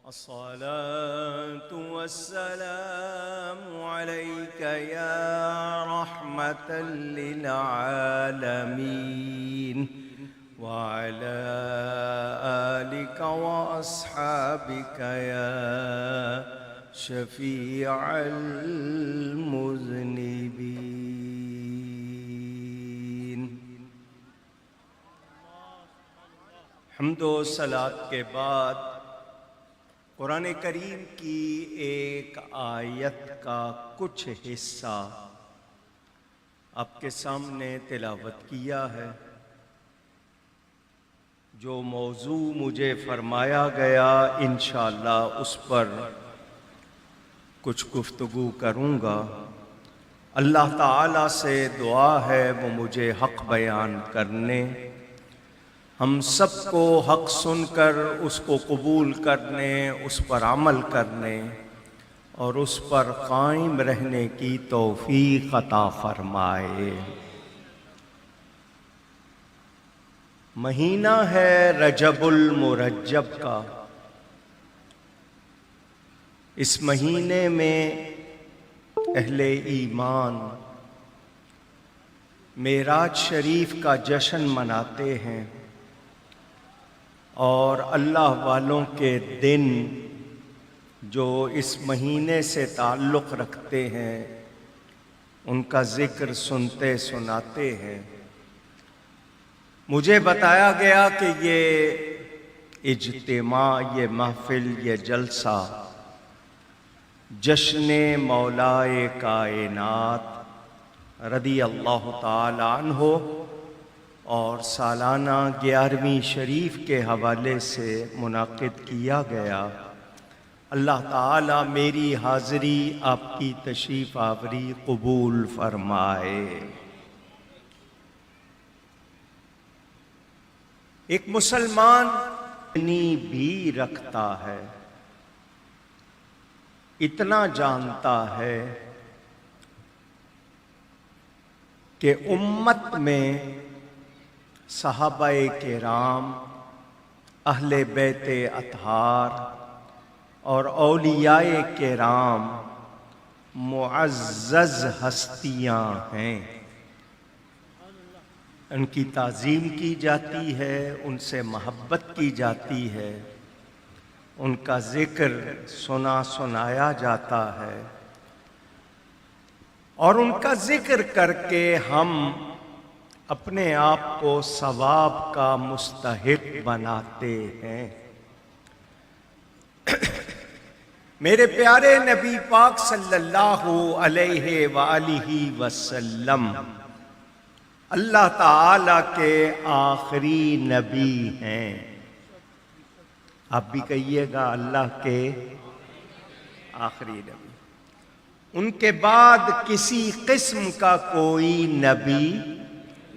الصلاة والسلام عليك يا رحمة للعالمين وعلى آلك وأصحابك يا شفيع المذنبين۔ حمد و صلاۃ کے بعد قرآن کریم کی ایک آیت کا کچھ حصہ آپ کے سامنے تلاوت کیا ہے۔ جو موضوع مجھے فرمایا گیا انشاءاللہ اس پر کچھ گفتگو کروں گا۔ اللہ تعالیٰ سے دعا ہے وہ مجھے حق بیان کرنے، ہم سب کو حق سن کر اس کو قبول کرنے، اس پر عمل کرنے اور اس پر قائم رہنے کی توفیق عطا فرمائے۔ مہینہ ہے رجب المرجب کا۔ اس مہینے میں اہل ایمان معراج شریف کا جشن مناتے ہیں، اور اللہ والوں کے دن جو اس مہینے سے تعلق رکھتے ہیں ان کا ذکر سنتے سناتے ہیں۔ مجھے بتایا گیا کہ یہ اجتماع، یہ محفل، یہ جلسہ جشن مولائے کائنات رضی اللہ تعالی عنہ اور سالانہ 11ویں شریف کے حوالے سے منعقد کیا گیا۔ اللہ تعالیٰ میری حاضری، آپ کی تشریف آوری قبول فرمائے۔ ایک مسلمان بھی رکھتا ہے، اتنا جانتا ہے کہ امت میں صحابہ کرام، اہل بیت اطہار اور اولیاء کرام معزز ہستیاں ہیں۔ ان کی تعظیم کی جاتی ہے، ان سے محبت کی جاتی ہے، ان کا ذکر سنایا جاتا ہے، اور ان کا ذکر کر کے ہم اپنے آپ کو ثواب کا مستحق بناتے ہیں۔ میرے پیارے نبی پاک صلی اللہ علیہ وآلہ وسلم اللہ تعالی کے آخری نبی ہیں۔ آپ بھی کہیے گا اللہ کے آخری نبی۔ ان کے بعد کسی قسم کا کوئی نبی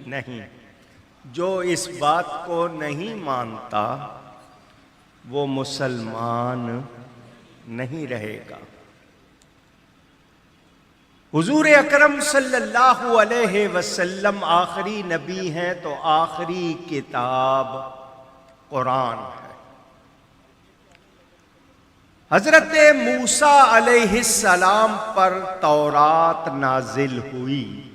نہیں۔ جو اس بات کو نہیں مانتا وہ مسلمان نہیں رہے گا۔ حضور اکرم صلی اللہ علیہ وسلم آخری نبی ہیں تو آخری کتاب قرآن ہے۔ حضرت موسیٰ علیہ السلام پر تورات نازل ہوئی۔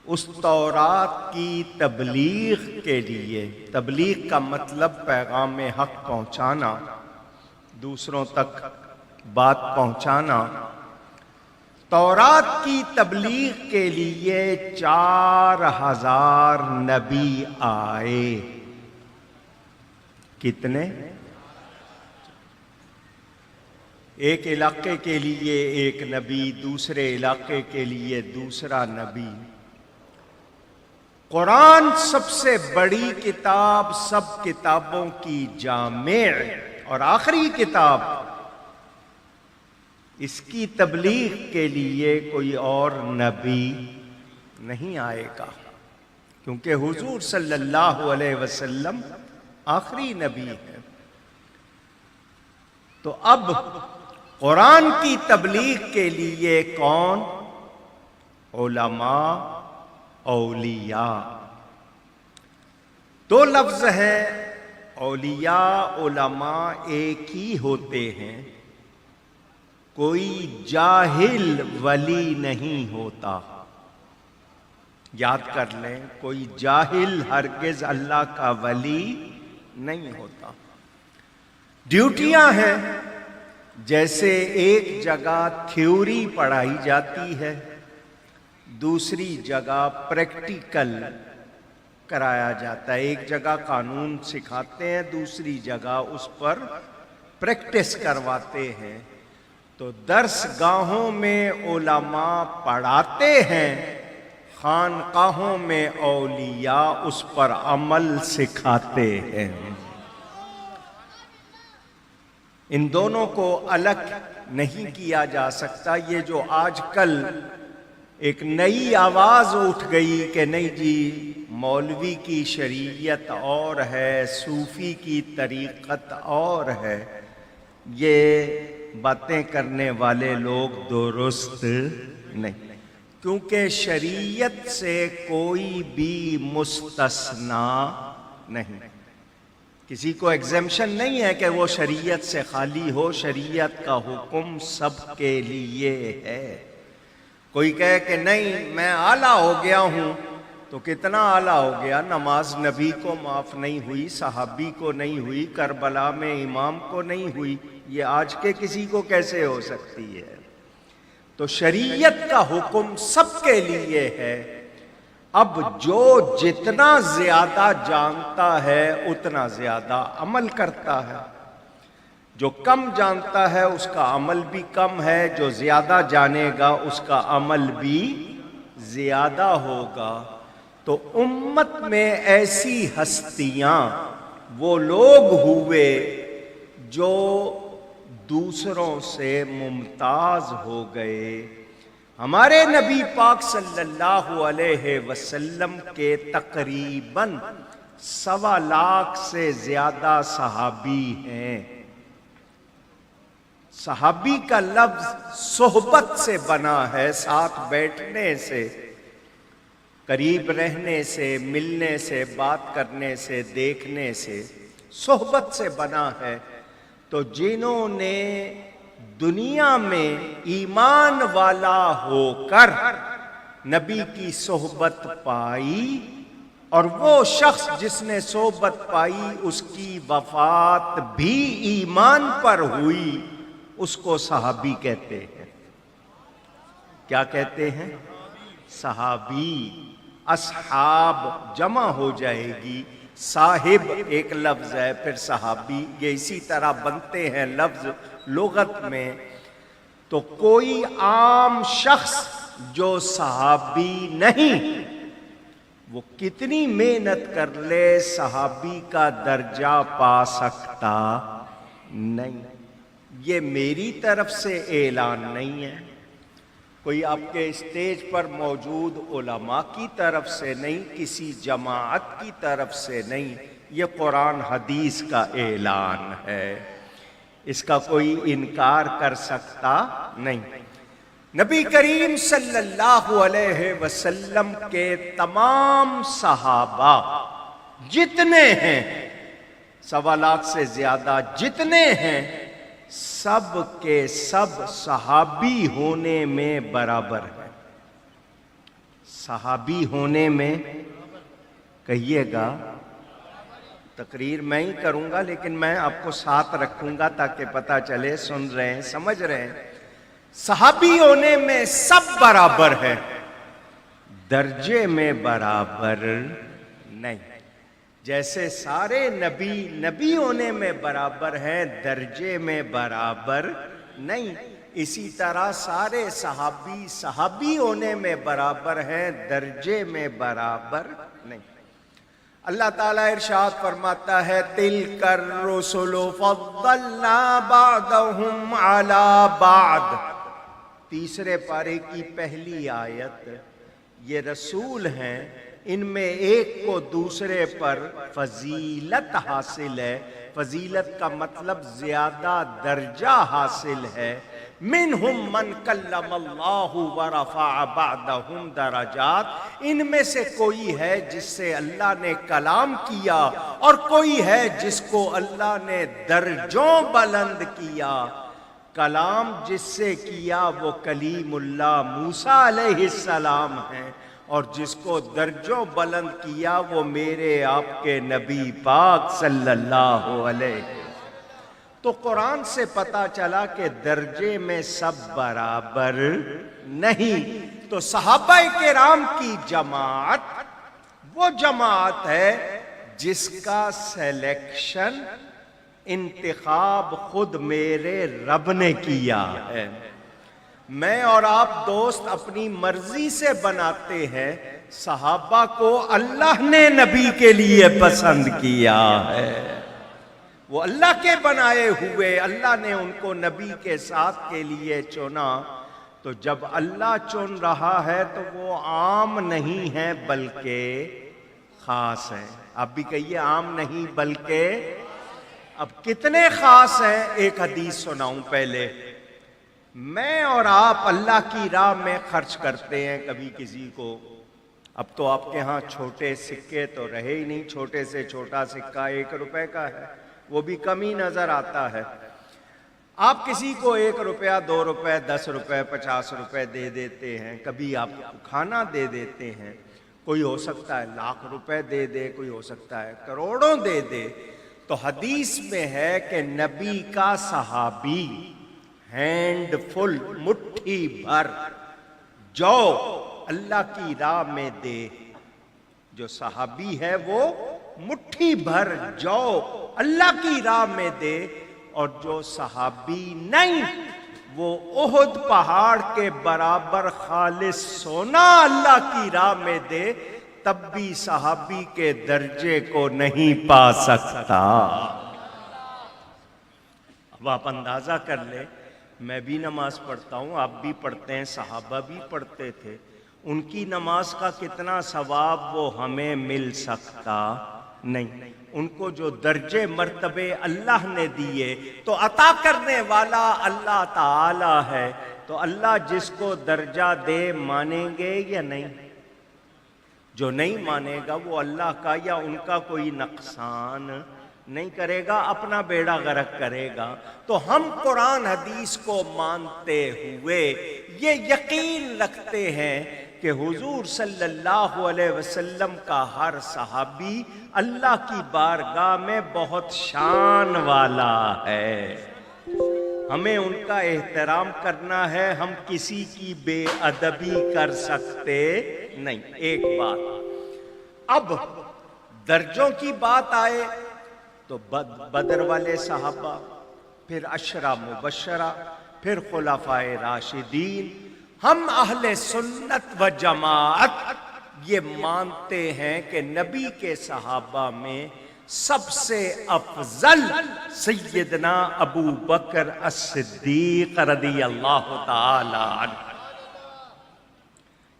اس تورات کی تبلیغ کے لیے، تبلیغ کا مطلب پیغام حق پہنچانا، دوسروں تک بات پہنچانا۔ تورات کی تبلیغ کے لیے 4000 نبی آئے۔ کتنے؟ ایک علاقے کے لیے ایک نبی، دوسرے علاقے کے لیے دوسرا نبی۔ قرآن سب سے بڑی کتاب، سب کتابوں کی جامع اور آخری کتاب، اس کی تبلیغ کے لیے کوئی اور نبی نہیں آئے گا، کیونکہ حضور صلی اللہ علیہ وسلم آخری نبی ہے۔ تو اب قرآن کی تبلیغ کے لیے کون؟ علماء، اولیاء۔ دو لفظ ہیں اولیاء علماء ایک ہی ہوتے ہیں، کوئی جاہل ولی نہیں ہوتا۔ یاد کر لیں، کوئی جاہل ہرگز اللہ کا ولی نہیں ہوتا۔ ڈیوٹیاں ہیں، جیسے ایک جگہ تھیوری پڑھائی جاتی ہے، دوسری جگہ پریکٹیکل کرایا جاتا ہے۔ ایک جگہ قانون سکھاتے ہیں، دوسری جگہ اس پر پریکٹس کرواتے ہیں۔ تو درس گاہوں میں علماء پڑھاتے ہیں، خانقاہوں میں اولیاء اس پر عمل سکھاتے ہیں۔ ان دونوں کو الگ نہیں کیا جا سکتا۔ یہ جو آج کل ایک نئی آواز اٹھ گئی کہ نہیں جی مولوی کی شریعت اور ہے، صوفی کی طریقت اور ہے، یہ باتیں کرنے والے لوگ درست نہیں، کیونکہ شریعت سے کوئی بھی مستثنا نہیں۔ کسی کو ایگزیمشن نہیں ہے کہ وہ شریعت سے خالی ہو۔ شریعت کا حکم سب کے لیے ہے۔ کوئی کہے کہ نہیں میں اعلیٰ ہو گیا ہوں، تو کتنا اعلیٰ ہو گیا؟ نماز نبی کو معاف نہیں ہوئی، صحابی کو نہیں ہوئی، کربلا میں امام کو نہیں ہوئی، یہ آج کے کسی کو کیسے ہو سکتی ہے؟ تو شریعت کا حکم سب کے لیے ہے۔ اب جو جتنا زیادہ جانتا ہے اتنا زیادہ عمل کرتا ہے، جو کم جانتا ہے اس کا عمل بھی کم ہے، جو زیادہ جانے گا اس کا عمل بھی زیادہ ہوگا۔ تو امت میں ایسی ہستیاں وہ لوگ ہوئے جو دوسروں سے ممتاز ہو گئے۔ ہمارے نبی پاک صلی اللہ علیہ وسلم کے تقریباً 1.25 لاکھ سے زیادہ صحابی ہیں۔ صحابی کا لفظ صحبت سے بنا ہے، ساتھ بیٹھنے سے، قریب رہنے سے، ملنے سے، بات کرنے سے، دیکھنے سے، صحبت سے بنا ہے۔ تو جنہوں نے دنیا میں ایمان والا ہو کر نبی کی صحبت پائی، اور وہ شخص جس نے صحبت پائی اس کی وفات بھی ایمان پر ہوئی، اس کو صحابی کہتے ہیں۔ کیا کہتے ہیں؟ صحابی۔ اصحاب جمع ہو جائے گی، صاحب ایک لفظ ہے، پھر صحابی، یہ اسی طرح بنتے ہیں لفظ لغت میں۔ تو کوئی عام شخص جو صحابی نہیں، وہ کتنی محنت کر لے صحابی کا درجہ پا سکتا نہیں۔ یہ میری طرف سے اعلان نہیں ہے، کوئی آپ کے اسٹیج پر موجود علماء کی طرف سے نہیں، کسی جماعت کی طرف سے نہیں، یہ قرآن حدیث کا اعلان ہے، اس کا کوئی انکار کر سکتا نہیں۔ نبی کریم صلی اللہ علیہ وسلم کے تمام صحابہ جتنے ہیں، 1.25 لاکھ سے زیادہ جتنے ہیں، سب کے سب صحابی ہونے میں برابر ہیں۔ صحابی ہونے میں، کہیے گا، تقریر میں ہی کروں گا لیکن میں آپ کو ساتھ رکھوں گا تاکہ پتہ چلے سن رہے ہیں، سمجھ رہے ہیں۔ صحابی ہونے میں سب برابر ہیں، درجے میں برابر نہیں۔ جیسے سارے نبی ہونے میں برابر ہیں، درجے میں برابر نہیں، اسی طرح سارے صحابی ہونے میں برابر ہیں، درجے میں برابر نہیں۔ اللہ تعالیٰ ارشاد فرماتا ہے تِلْكَ الرُّسُلُ فَضَّلْنَا بَعْضَهُمْ عَلَى بَعْضٍ، تیسرے پارے کی پہلی آیت۔ یہ رسول ہیں، ان میں ایک کو دوسرے پر فضیلت حاصل ہے۔ فضیلت کا مطلب زیادہ درجہ حاصل ہے، منہم من کلم اللہ ورفع بعدہم درجات، ان میں سے کوئی ہے جس سے اللہ نے کلام کیا اور کوئی ہے جس کو اللہ نے درجوں بلند کیا۔ کلام جس سے کیا وہ کلیم اللہ موسیٰ علیہ السلام ہیں، اور جس کو درجوں بلند کیا وہ میرے آپ کے نبی پاک صلی اللہ علیہ وسلم۔ تو قرآن سے پتا چلا کہ درجے میں سب برابر نہیں۔ تو صحابہ کرام کی جماعت وہ جماعت ہے جس کا سلیکشن، انتخاب خود میرے رب نے کیا ہے۔ میں اور آپ دوست اپنی مرضی سے بناتے ہیں، صحابہ کو اللہ نے نبی کے لیے پسند کیا ہے، وہ اللہ کے بنائے ہوئے، اللہ نے ان کو نبی کے ساتھ کے لیے چنا۔ تو جب اللہ چن رہا ہے تو وہ عام نہیں ہے بلکہ خاص ہے۔ آپ بھی کہیے عام نہیں بلکہ، اب کتنے خاص ہیں؟ ایک حدیث سناؤں پہلے۔ میں اور آپ اللہ کی راہ میں خرچ کرتے ہیں کبھی کسی کو، اب تو آپ کے ہاں چھوٹے سکے تو رہے ہی نہیں، چھوٹے سے چھوٹا سکہ 1 روپے کا ہے، وہ بھی کم ہی نظر آتا ہے۔ آپ کسی کو 1 روپیہ 2 روپے 10 روپے 50 روپے دے دیتے ہیں، کبھی آپ کھانا دے دیتے ہیں، کوئی ہو سکتا ہے لاکھ روپے دے دے، کوئی ہو سکتا ہے کروڑوں دے دے۔ تو حدیث میں ہے کہ نبی کا صحابی ہینڈ فل، مٹھی بھر جو اللہ کی راہ میں دے، جو صحابی ہے وہ مٹھی بھر جو اللہ کی راہ میں دے، اور جو صحابی نہیں وہ احد پہاڑ کے برابر خالص سونا اللہ کی راہ میں دے، تب بھی صحابی کے درجے کو نہیں پا سکتا۔ اب آپ اندازہ کر لیں، میں بھی نماز پڑھتا ہوں، آپ بھی پڑھتے ہیں، صحابہ بھی پڑھتے تھے، ان کی نماز کا کتنا ثواب وہ ہمیں مل سکتا نہیں۔ ان کو جو درجے مرتبے اللہ نے دیے، تو عطا کرنے والا اللہ تعالی ہے، تو اللہ جس کو درجہ دے مانیں گے یا نہیں؟ جو نہیں مانے گا وہ اللہ کا یا ان کا کوئی نقصان نہیں کرے گا، اپنا بیڑا غرق کرے گا۔ تو ہم قرآن حدیث کو مانتے ہوئے یہ یقین رکھتے ہیں کہ حضور صلی اللہ علیہ وسلم کا ہر صحابی اللہ کی بارگاہ میں بہت شان والا ہے، ہمیں ان کا احترام کرنا ہے، ہم کسی کی بے ادبی کر سکتے نہیں۔ ایک بات، اب درجوں کی بات آئے تو بدر والے صحابہ، پھر عشرہ مبشرہ، پھر خلفائے راشدین، ہم اہل سنت و جماعت یہ مانتے ہیں کہ نبی کے صحابہ میں سب سے افضل سیدنا ابو بکر الصدیق رضی اللہ تعالی عنہ۔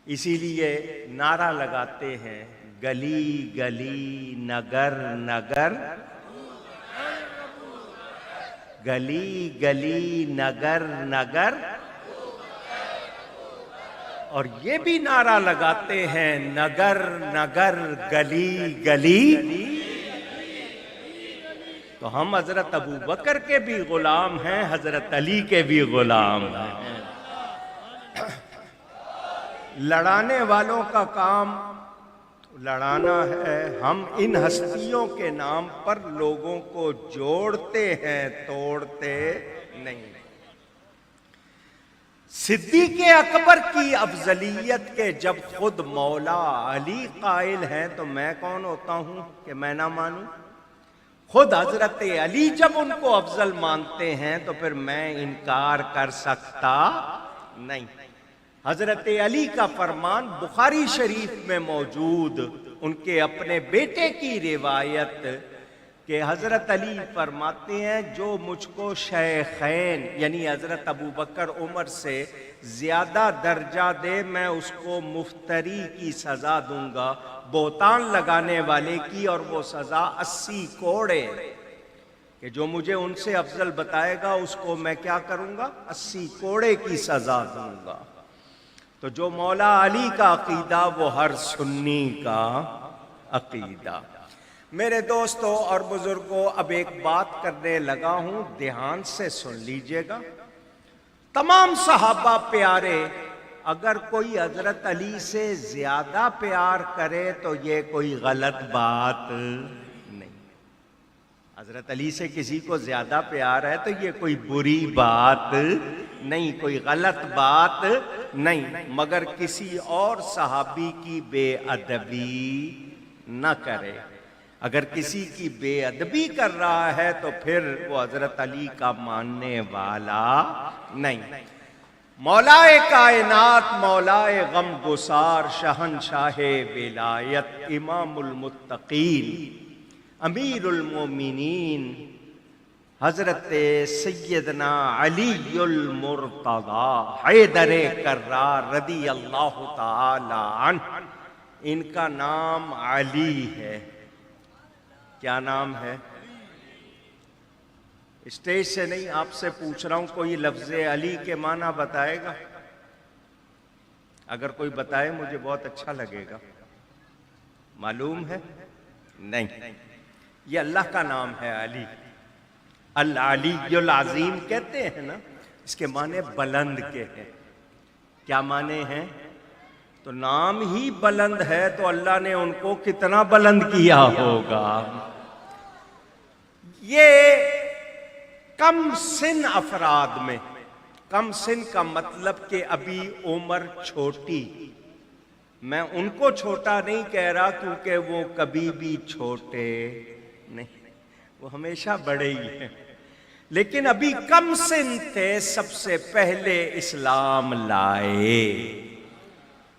اسی لیے نعرہ لگاتے ہیں، گلی گلی نگر نگر، گلی گلی نگر نگر، اور یہ بھی نعرہ لگاتے ہیں، نگر نگر گلی گلی۔ تو ہم حضرت ابو بکر کے بھی غلام ہیں، حضرت علی کے بھی غلام ہیں۔ لڑانے والوں کا کام لڑانا ہے، ہم ان ہستیوں کے نام پر لوگوں کو جوڑتے ہیں، توڑتے نہیں۔ صدیق اکبر کی افضلیت کے جب خود مولا علی قائل ہیں تو میں کون ہوتا ہوں کہ میں نہ مانوں؟ خود حضرت علی جب ان کو افضل مانتے ہیں تو پھر میں انکار کر سکتا نہیں۔ حضرت علی کا فرمان بخاری شریف میں موجود، ان کے اپنے بیٹے کی روایت کہ حضرت علی فرماتے ہیں، جو مجھ کو شیخین یعنی حضرت ابو بکر عمر سے زیادہ درجہ دے میں اس کو مفتری کی سزا دوں گا، بہتان لگانے والے کی، اور وہ سزا 80 کوڑے۔ کہ جو مجھے ان سے افضل بتائے گا اس کو میں کیا کروں گا؟ 80 کوڑے کی سزا دوں گا۔ تو جو مولا علی کا عقیدہ وہ ہر سنی کا عقیدہ۔ میرے دوستوں اور بزرگوں، اب ایک بات کرنے لگا ہوں، دھیان سے سن لیجئے گا۔ تمام صحابہ پیارے، اگر کوئی حضرت علی سے زیادہ پیار کرے تو یہ کوئی غلط بات نہیں۔ حضرت علی سے کسی کو زیادہ پیار ہے تو یہ کوئی بری بات نہیں، کوئی غلط بات نہیں، مگر کسی اور صحابی کی بے ادبی نہ کرے۔ اگر کسی کی بے ادبی کر رہا ہے تو پھر وہ حضرت علی کا ماننے والا نہیں۔ مولا کائنات، مولا غم گسار، شہنشاہ ولایت، امام المتقین، امیر المومنین، حضرت سیدنا علی المرتضی حیدر کرار رضی اللہ تعالی عنہ، ان کا نام علی ہے۔ کیا نام ہے؟ اسٹیج سے نہیں، آپ سے پوچھ رہا ہوں، کوئی لفظ علی کے معنی بتائے گا؟ اگر کوئی بتائے مجھے بہت اچھا لگے گا۔ معلوم ہے؟ نہیں، یہ اللہ کا نام ہے علی۔ العلی العظیم کہتے ہیں نا، اس کے معنی بلند کے ہیں۔ کیا معنی ہیں؟ تو نام ہی بلند ہے تو اللہ نے ان کو کتنا بلند کیا ہوگا۔ یہ کم سن افراد میں، کم سن کا مطلب کہ ابھی عمر چھوٹی، میں ان کو چھوٹا نہیں کہہ رہا کیونکہ وہ کبھی بھی چھوٹے نہیں، وہ ہمیشہ بڑے ہی ہیں، لیکن ابھی کم سن تھے، سب سے پہلے اسلام لائے۔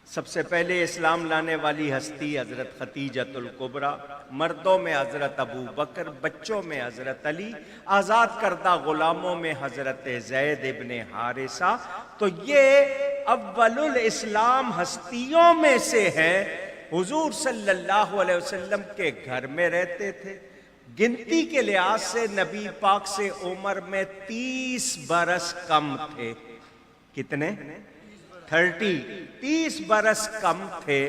سب سے پہلے اسلام لانے والی ہستی حضرت خدیجۃ الکبریٰ، مردوں میں حضرت ابو بکر، بچوں میں حضرت علی، آزاد کردہ غلاموں میں حضرت زید ابن حارثہ۔ تو یہ اول الاسلام ہستیوں میں سے ہیں۔ حضور صلی اللہ علیہ وسلم کے گھر میں رہتے تھے۔ گنتی کے لحاظ سے نبی پاک سے عمر میں 30 برس کم تھے۔ کتنے؟ 30 برس کم تھے۔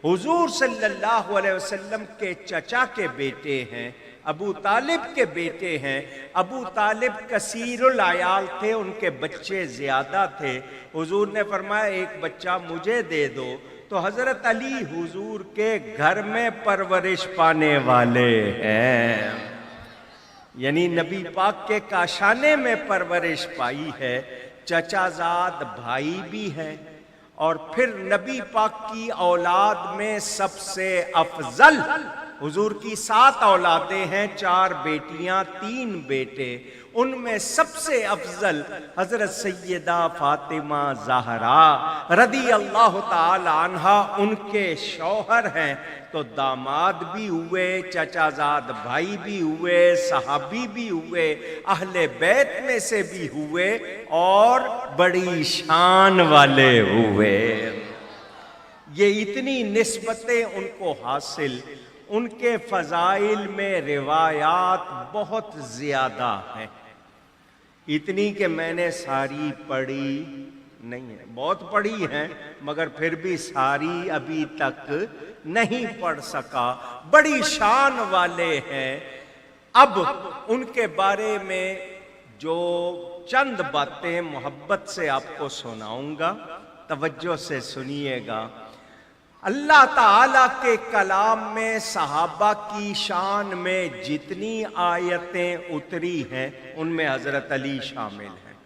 حضور صلی اللہ علیہ وسلم کے چچا کے بیٹے ہیں، ابو طالب کے بیٹے ہیں۔ ابو طالب کثیر العیال تھے، ان کے بچے زیادہ تھے۔ حضور نے فرمایا ایک بچہ مجھے دے دو، تو حضرت علی حضور کے گھر میں پرورش پانے والے ہیں، یعنی نبی پاک کے کاشانے میں پرورش پائی ہے۔ چچا زاد بھائی بھی ہے، اور پھر نبی پاک کی اولاد میں سب سے افضل، حضور کی 7 اولادیں ہیں، 4 بیٹیاں 3 بیٹے، ان میں سب سے افضل حضرت سیدہ فاطمہ زہرا رضی اللہ تعالی عنہا، ان کے شوہر ہیں۔ تو داماد بھی ہوئے، چچا زاد بھائی بھی ہوئے، صحابی بھی ہوئے، اہل بیت میں سے بھی ہوئے، اور بڑی شان والے ہوئے۔ یہ اتنی نسبتیں ان کو حاصل، ان کے فضائل میں روایات بہت زیادہ ہیں، اتنی کہ میں نے ساری پڑھی نہیں ہے، بہت پڑھی ہیں مگر پھر بھی ساری ابھی تک نہیں پڑھ سکا۔ بڑی شان والے ہیں۔ اب ان کے بارے میں جو چند باتیں محبت سے آپ کو سناؤں گا، توجہ سے سنیے گا۔ اللہ تعالیٰ کے کلام میں صحابہ کی شان میں جتنی آیتیں اتری ہیں ان میں حضرت علی شامل ہیں،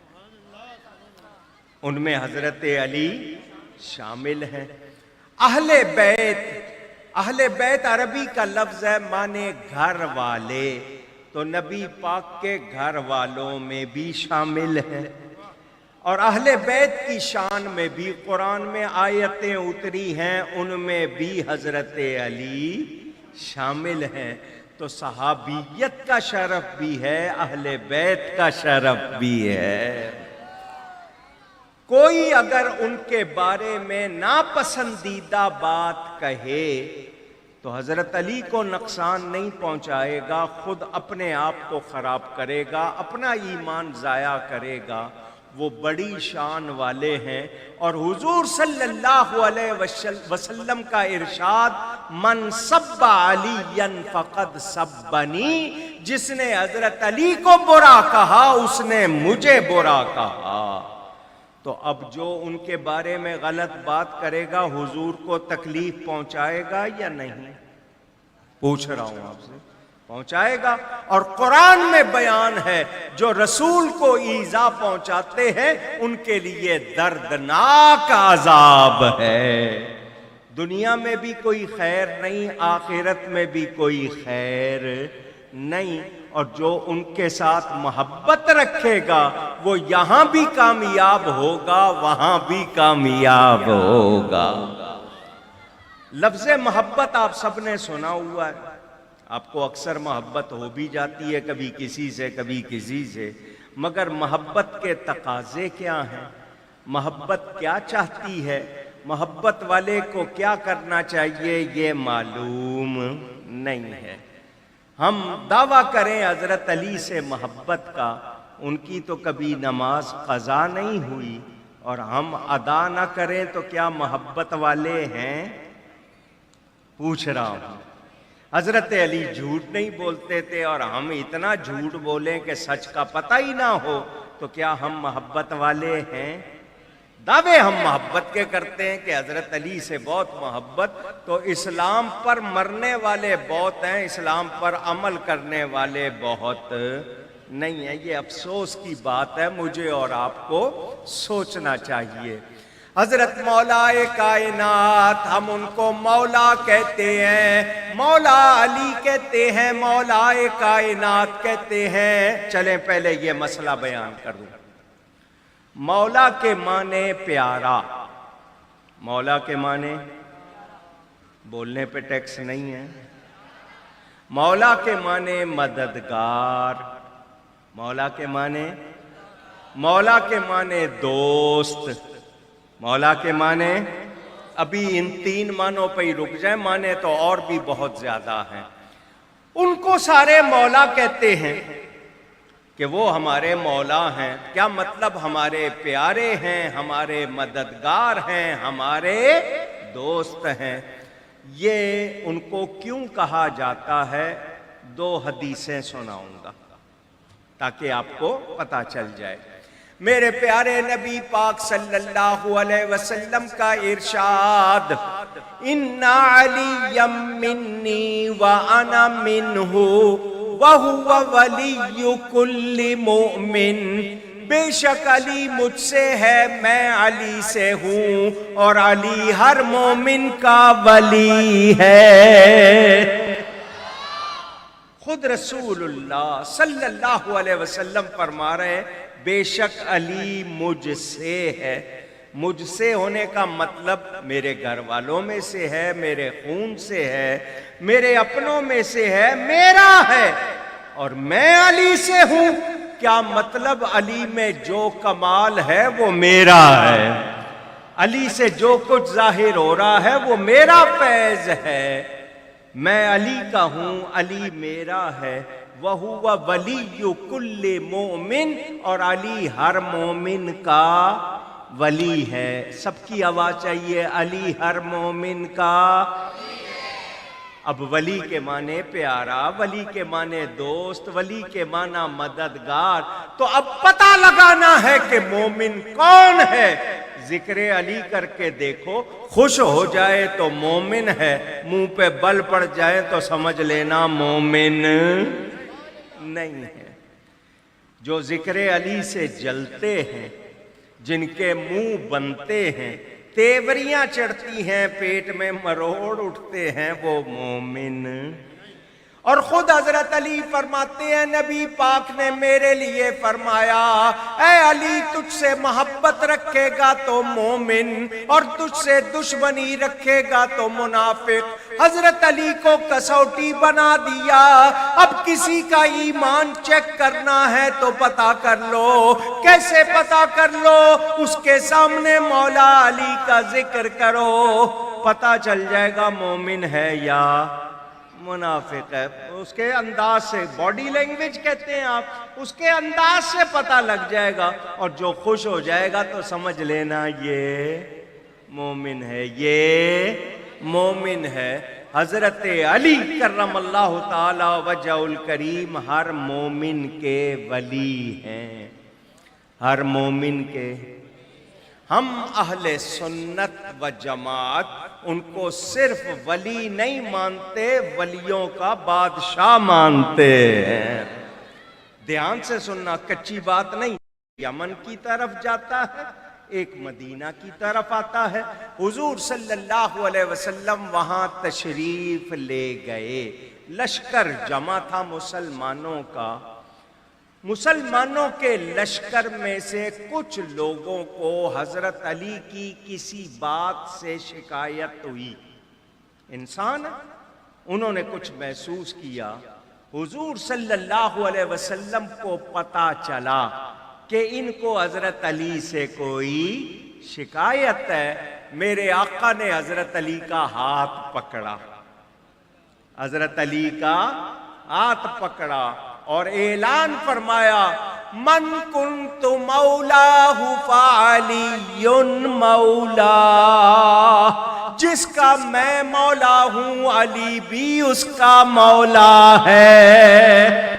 ان میں حضرت علی شامل ہیں۔ اہل بیت عربی کا لفظ ہے، مانے گھر والے، تو نبی پاک کے گھر والوں میں بھی شامل ہیں۔ اور اہل بیت کی شان میں بھی قرآن میں آیتیں اتری ہیں، ان میں بھی حضرت علی شامل ہیں۔ تو صحابیت کا شرف بھی ہے، اہل بیت کا شرف بھی ہے۔ کوئی اگر ان کے بارے میں ناپسندیدہ بات کہے تو حضرت علی کو نقصان نہیں پہنچائے گا، خود اپنے آپ کو خراب کرے گا، اپنا ایمان ضائع کرے گا۔ وہ بڑی شان والے ہیں، اور حضور صلی اللہ علیہ وسلم کا ارشاد، من سب علی فقد سبنی، جس نے حضرت علی کو برا کہا اس نے مجھے برا کہا۔ تو اب جو ان کے بارے میں غلط بات کرے گا حضور کو تکلیف پہنچائے گا یا نہیں؟ پوچھ رہا ہوں آپ سے، پہنچائے گا۔ اور قرآن میں بیان ہے، جو رسول کو ایذا پہنچاتے ہیں ان کے لیے دردناک عذاب ہے۔ دنیا میں بھی کوئی خیر نہیں، آخرت میں بھی کوئی خیر نہیں، اور جو ان کے ساتھ محبت رکھے گا وہ یہاں بھی کامیاب ہوگا، وہاں بھی کامیاب ہوگا۔ لفظ محبت آپ سب نے سنا ہوا ہے، آپ کو اکثر محبت ہو بھی جاتی ہے، کبھی کسی سے کبھی کسی سے، مگر محبت کے تقاضے کیا ہیں؟ محبت کیا چاہتی ہے؟ محبت والے کو کیا کرنا چاہیے یہ معلوم نہیں ہے۔ ہم دعویٰ کریں حضرت علی سے محبت کا، ان کی تو کبھی نماز قضا نہیں ہوئی، اور ہم ادا نہ کریں تو کیا محبت والے ہیں؟ پوچھ رہا ہوں۔ حضرت علی جھوٹ نہیں بولتے تھے، اور ہم اتنا جھوٹ بولیں کہ سچ کا پتہ ہی نہ ہو، تو کیا ہم محبت والے ہیں؟ دعوے ہم محبت کے کرتے ہیں کہ حضرت علی سے بہت محبت، تو اسلام پر مرنے والے بہت ہیں، اسلام پر عمل کرنے والے بہت نہیں ہیں۔ یہ افسوس کی بات ہے، مجھے اور آپ کو سوچنا چاہیے۔ حضرت مولا کائنات، ہم ان کو مولا کہتے ہیں، مولا علی کہتے ہیں، مولا کائنات کہتے ہیں۔ چلیں پہلے یہ مسئلہ بیان کر دوں۔ مولا کے معنی پیارا، مولا کے معنی بولنے پہ ٹیکس نہیں ہے۔ مولا کے معنی مددگار، مولا کے معنی، مولا کے معنی دوست، مولا کے معنی، ابھی ان تین معنوں پہ ہی رک جائیں، معنی تو اور بھی بہت زیادہ ہیں۔ ان کو سارے مولا کہتے ہیں کہ وہ ہمارے مولا ہیں۔ کیا مطلب؟ ہمارے پیارے ہیں، ہمارے مددگار ہیں، ہمارے دوست ہیں۔ یہ ان کو کیوں کہا جاتا ہے؟ دو حدیثیں سناؤں گا تاکہ آپ کو پتہ چل جائے۔ میرے پیارے نبی پاک صلی اللہ علیہ وسلم کا ارشاد، ان علی منی وانا منہ وَهُوَ وَلِيُّ كُلِّ مُؤْمِن، بے شک علی مجھ سے ہے، میں علی سے ہوں، اور علی ہر مومن کا ولی ہے۔ خود رسول اللہ صلی اللہ علیہ وسلم فرما رہے ہیں، بے شک علی مجھ سے ہے۔ مجھ سے ہونے کا مطلب میرے گھر والوں میں سے ہے، میرے خون سے ہے، میرے اپنوں میں سے ہے، میرا ہے، اور میں علی سے ہوں۔ کیا مطلب؟ علی میں جو کمال ہے وہ میرا ہے، علی سے جو کچھ ظاہر ہو رہا ہے وہ میرا فیض ہے۔ میں علی کا ہوں، علی میرا ہے۔ وَهُوَ وَلِيُّ كُلِّ مُؤْمِن، اور علی ہر مومن کا ولی ہے۔ سب کی آواز چاہیے، علی ہر مومن کا۔ اب ولی کے معنی پیارا، ولی کے معنی دوست، ولی کے معنی مددگار۔ تو اب پتہ لگانا ہے کہ مومن کون ہے۔ ذکر علی کر کے دیکھو، خوش ہو جائے تو مومن ہے، منہ پہ بل پڑ جائے تو سمجھ لینا مومن نہیں ہے۔ جو ذکر علی سے جلتے ہیں، جن کے منہ بنتے ہیں، تیوریاں چڑھتی ہیں، پیٹ میں مروڑ اٹھتے ہیں، وہ مومن۔ اور خود حضرت علی فرماتے ہیں، نبی پاک نے میرے لیے فرمایا، اے علی تجھ سے محبت رکھے گا تو مومن، اور تجھ سے دشمنی رکھے گا تو منافق۔ حضرت علی کو کسوٹی بنا دیا۔ اب کسی کا ایمان چیک کرنا ہے تو پتہ کر لو۔ کیسے پتہ کر لو؟ اس کے سامنے مولا علی کا ذکر کرو۔ پتہ چل جائے گا مومن ہے یا منافق ہے. اس کے انداز سے، باڈی لینگویج کہتے ہیں آپ، اس کے انداز سے پتہ لگ جائے گا. اور جو خوش ہو جائے گا تو سمجھ لینا یہ مومن ہے، یہ مومن ہے. حضرت علی کرم اللہ تعالی وجہ الکریم ہر مومن کے ولی ہیں، ہر مومن کے. ہم اہل سنت و جماعت ان کو صرف ولی نہیں مانتے، ولیوں کا بادشاہ مانتے ہیں. دھیان سے سننا، کچی بات نہیں. یمن کی طرف جاتا ہے، ایک مدینہ کی طرف آتا ہے. حضور صلی اللہ علیہ وسلم وہاں تشریف لے گئے. لشکر جمع تھا مسلمانوں کا. مسلمانوں کے لشکر میں سے کچھ لوگوں کو حضرت علی کی کسی بات سے شکایت ہوئی. انسان انہوں نے کچھ محسوس کیا. حضور صلی اللہ علیہ وسلم کو پتہ چلا کہ ان کو حضرت علی سے کوئی شکایت ہے. میرے آقا نے حضرت علی کا ہاتھ پکڑا، حضرت علی کا ہاتھ پکڑا اور اعلان فرمایا، من کنت مولاہ فعلی مولا. جس کا میں مولا ہوں علی بھی اس کا مولا ہے.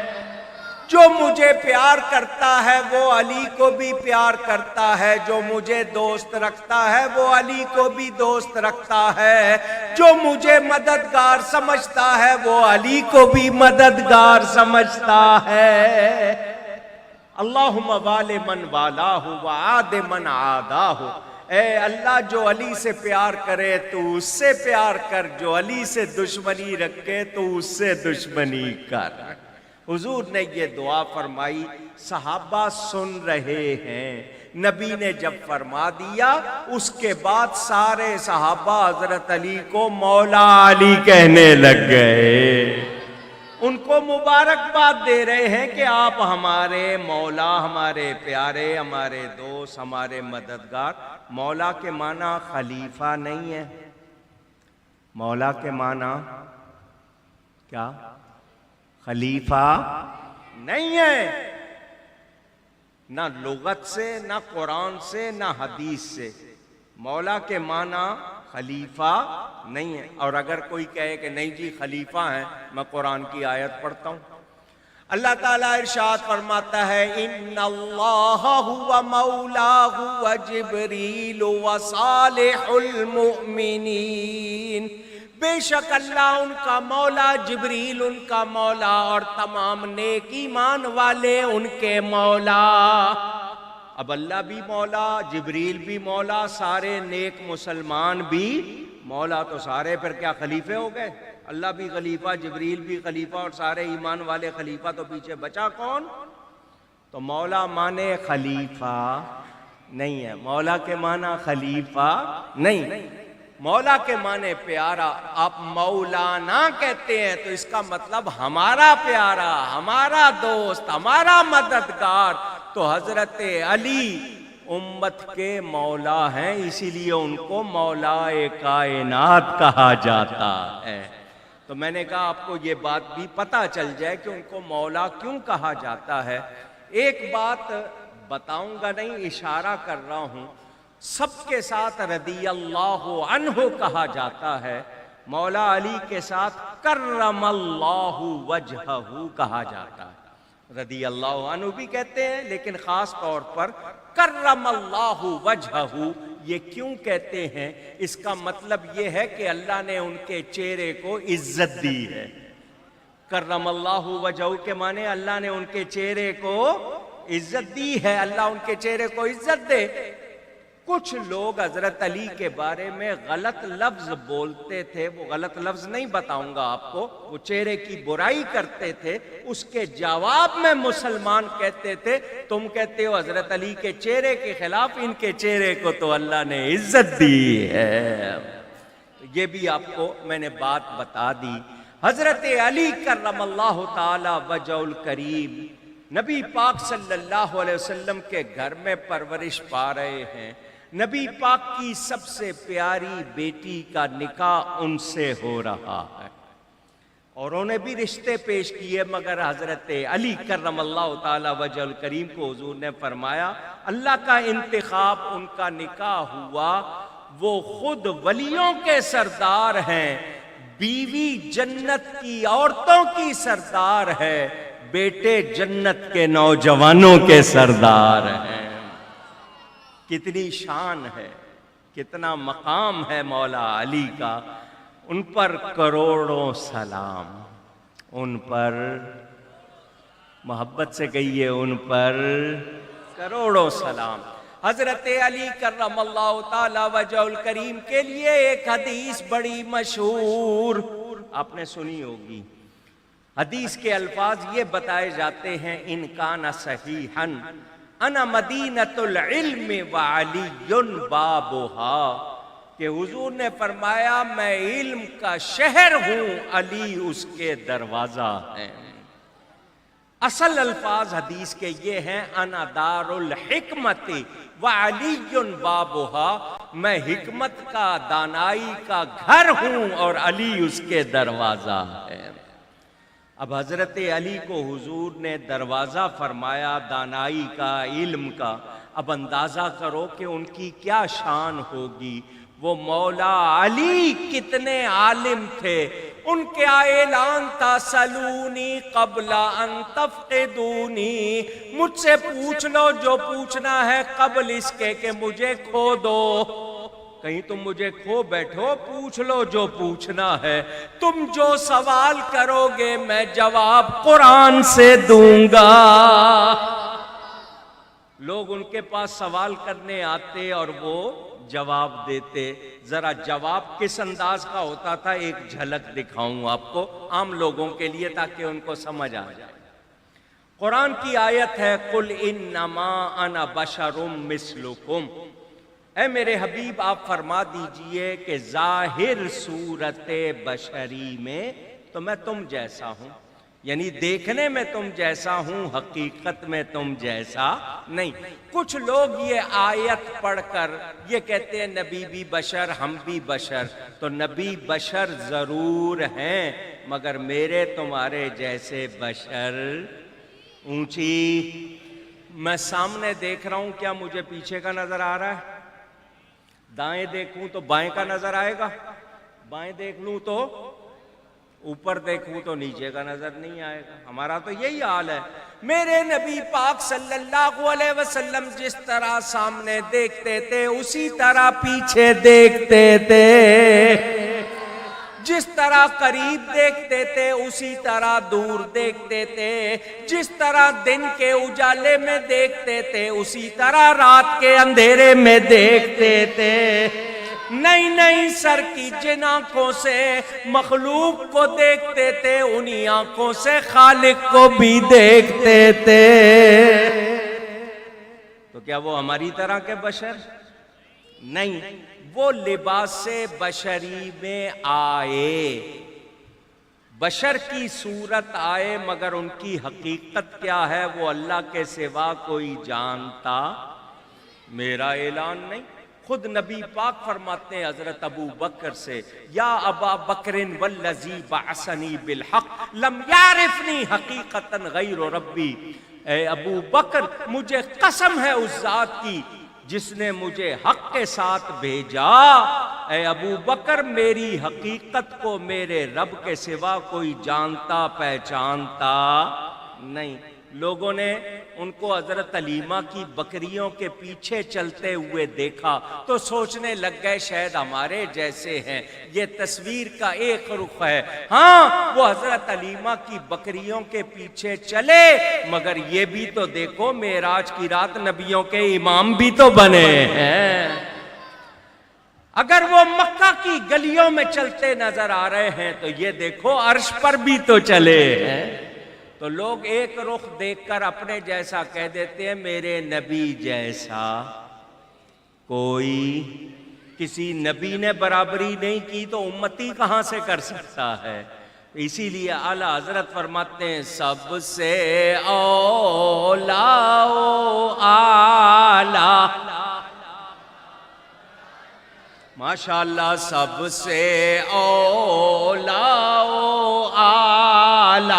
جو مجھے پیار کرتا ہے وہ علی کو بھی پیار کرتا ہے، جو مجھے دوست رکھتا ہے وہ علی کو بھی دوست رکھتا ہے، جو مجھے مددگار سمجھتا ہے وہ علی کو بھی مددگار سمجھتا ہے. اللہم وال من والاہ وعاد من عاداہ. اے اللہ، جو علی سے پیار کرے تو اس سے پیار کر، جو علی سے دشمنی رکھے تو اس سے دشمنی کر. حضور نے یہ دعا فرمائی، صحابہ سن رہے ہیں. نبی نے جب فرما دیا اس کے بعد سارے صحابہ حضرت علی کو مولا علی کہنے لگ گئے. ان کو مبارکباد دے رہے ہیں کہ آپ ہمارے مولا، ہمارے پیارے، ہمارے دوست، ہمارے مددگار. مولا کے معنی خلیفہ نہیں ہے. مولا کے معنی کیا؟ خلیفہ نہیں ہے. نہ لغت سے، نہ قرآن سے، نہ حدیث سے. مولا کے معنی خلیفہ نہیں ہے. اور اگر کوئی کہے کہ نہیں جی خلیفہ ہیں، میں قرآن کی آیت پڑھتا ہوں. اللہ تعالیٰ ارشاد فرماتا ہے، ان اللہ هو مولاہ وجبریل وصالح المؤمنین. بے شک اللہ ان کا مولا، جبریل ان کا مولا، اور تمام نیک ایمان والے ان کے مولا. اب اللہ بھی مولا، جبریل بھی مولا، سارے نیک مسلمان بھی مولا. تو سارے پھر کیا خلیفے ہو گئے؟ اللہ بھی خلیفہ، جبریل بھی خلیفہ، اور سارے ایمان والے خلیفہ. تو پیچھے بچا کون؟ تو مولا مانے خلیفہ نہیں ہے. مولا کے معنی خلیفہ نہیں. مولا کے معنی پیارا. آپ مولانا کہتے ہیں تو اس کا مطلب ہمارا پیارا، ہمارا دوست، ہمارا مددگار. تو حضرت علی امت کے مولا ہیں، اسی لیے ان کو مولا کائنات کہا جاتا ہے. تو میں نے کہا آپ کو یہ بات بھی پتہ چل جائے کہ ان کو مولا کیوں کہا جاتا ہے. ایک بات بتاؤں گا نہیں، اشارہ کر رہا ہوں. سب کے ساتھ رضی اللہ عنہ کہا جاتا ہے، مولا علی کے ساتھ کرم اللہ وجہہ کہا جاتا ہے. رضی اللہ عنہ بھی کہتے ہیں، لیکن خاص طور پر کرم اللہ وجہہ. یہ کیوں کہتے ہیں؟ اس کا مطلب یہ ہے کہ اللہ نے ان کے چہرے کو عزت دی ہے. کرم اللہ وجہہ کے معنی اللہ نے ان کے چہرے کو عزت دی ہے. اللہ ان کے چہرے کو عزت دے. کچھ لوگ حضرت علی کے بارے میں غلط لفظ بولتے تھے. وہ غلط لفظ نہیں بتاؤں گا آپ کو. وہ چہرے کی برائی کرتے تھے. اس کے جواب میں مسلمان کہتے تھے، تم کہتے ہو حضرت علی کے چہرے کے خلاف، ان کے چہرے کو تو اللہ نے عزت دی ہے. یہ بھی آپ کو میں نے بات بتا دی. حضرت علی کرم اللہ تعالی وجہ الکریم نبی پاک صلی اللہ علیہ وسلم کے گھر میں پرورش پا رہے ہیں. نبی پاک کی سب سے پیاری بیٹی کا نکاح ان سے ہو رہا ہے، اور انہیں بھی رشتے پیش کیے، مگر حضرت علی کرم اللہ تعالی وجہ الکریم کو حضور نے فرمایا اللہ کا انتخاب، ان کا نکاح ہوا، وہ خود ولیوں کے سردار ہیں، بیوی جنت کی عورتوں کی سردار ہے، بیٹے جنت کے نوجوانوں کے سردار ہیں۔ کتنی شان ہے، کتنا مقام ہے مولا علی کا، ان پر کروڑوں سلام، ان پر محبت سے کہیے، ان پر کروڑوں سلام۔ حضرت علی کرم اللہ تعالی وجہ الکریم کے لیے ایک حدیث بڑی مشہور آپ نے سنی ہوگی۔ حدیث کے الفاظ یہ بتائے جاتے ہیں، ان کان صحیحا انا مدینۃ العلم وعلی بابھا، کہ حضور نے فرمایا میں علم کا شہر ہوں، علی اس کے دروازہ ہیں۔ اصل الفاظ حدیث کے یہ ہیں، انا دار الحکمت وعلی بابھا، میں حکمت کا، دانائی کا گھر ہوں اور علی اس کے دروازہ ہے۔ اب حضرت علی کو حضور نے دروازہ فرمایا دانائی کا، علم کا، اب اندازہ کرو کہ ان کی کیا شان ہوگی۔ وہ مولا علی کتنے عالم تھے، ان کا اعلان تھا سلونی قبل ان تفقدونی، مجھ سے پوچھ لو جو پوچھنا ہے قبل اس کے کہ مجھے کھو دو۔ کہیں تم مجھے کھو بیٹھو، پوچھ لو جو پوچھنا ہے، تم جو سوال کرو گے میں جواب قرآن سے دوں گا۔ لوگ ان کے پاس سوال کرنے آتے اور وہ جواب دیتے۔ ذرا جواب کس انداز کا ہوتا تھا، ایک جھلک دکھاؤں آپ کو عام لوگوں کے لیے تاکہ ان کو سمجھ آ جائے۔ قرآن کی آیت ہے قل انما انا بشر مثلکم، اے میرے حبیب آپ فرما دیجئے کہ ظاہر صورت بشری میں تو میں تم جیسا ہوں، یعنی دیکھنے میں تم جیسا ہوں، حقیقت میں تم جیسا نہیں۔ کچھ لوگ یہ آیت پڑھ کر یہ کہتے ہیں نبی بھی بشر، ہم بھی بشر، تو نبی بشر ضرور ہیں مگر میرے تمہارے جیسے بشر اونچی۔ میں سامنے دیکھ رہا ہوں، کیا مجھے پیچھے کا نظر آ رہا ہے؟ دائیں دیکھوں تو بائیں کا نظر آئے گا، بائیں دیکھ لوں تو اوپر دیکھوں تو نیچے کا نظر نہیں آئے گا۔ ہمارا تو یہی حال ہے۔ میرے نبی پاک صلی اللہ علیہ وسلم جس طرح سامنے دیکھتے تھے اسی طرح پیچھے دیکھتے تھے، جس طرح قریب دیکھتے تھے اسی طرح دور دیکھتے تھے، جس طرح دن کے اجالے میں دیکھتے تھے اسی طرح رات کے اندھیرے میں دیکھتے تھے۔ نئی نئی سر کی جن آنکھوں سے مخلوق کو دیکھتے تھے انہی آنکھوں سے خالق کو بھی دیکھتے تھے۔ تو کیا وہ ہماری طرح کے بشر؟ نہیں، وہ لباس بشری میں آئے، بشر کی صورت آئے، مگر ان کی حقیقت کیا ہے وہ اللہ کے سوا کوئی جانتا۔ میرا اعلان نہیں، خود نبی پاک فرماتے ہیں حضرت ابو بکر سے، یا ابا بکر والذی بعثنی بالحق لم یعرفنی حقیقتا غیر ربی، اے ابو بکر مجھے قسم ہے اس ذات کی جس نے مجھے حق کے ساتھ بھیجا، اے ابو بکر میری حقیقت کو میرے رب کے سوا کوئی جانتا پہچانتا نہیں۔ لوگوں نے ان کو حضرت حلیمہ کی بکریوں کے پیچھے چلتے ہوئے دیکھا تو سوچنے لگ گئے شاید ہمارے جیسے ہیں، یہ تصویر کا ایک رخ ہے۔ ہاں وہ حضرت حلیمہ کی بکریوں کے پیچھے چلے، مگر یہ بھی تو دیکھو معراج کی رات نبیوں کے امام بھی تو بنے ہیں۔ اگر وہ مکہ کی گلیوں میں چلتے نظر آ رہے ہیں تو یہ دیکھو عرش پر بھی تو چلے ہیں۔ تو لوگ ایک رخ دیکھ کر اپنے جیسا کہہ دیتے ہیں، میرے نبی جیسا کوئی، کسی نبی نے برابری نہیں کی تو امتی کہاں سے کر سکتا ہے؟ اسی لیے اعلیٰ حضرت فرماتے ہیں سب سے اولا و اعلیٰ ماشاءاللہ سب سے اولا و اعلی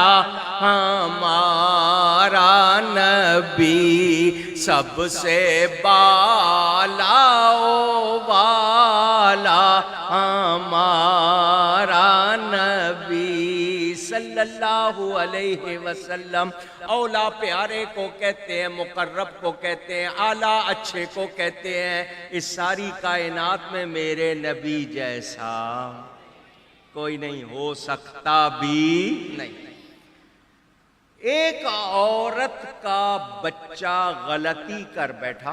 ہمارا نبی، سب سے بالا و والا ہمارا نبی صلی اللہ علیہ وسلم۔ اولا پیارے کو کہتے ہیں، مقرب کو کہتے ہیں، اعلیٰ اچھے کو کہتے ہیں۔ اس ساری کائنات میں میرے نبی جیسا کوئی نہیں ہو سکتا بھی نہیں۔ ایک عورت کا بچہ غلطی کر بیٹھا،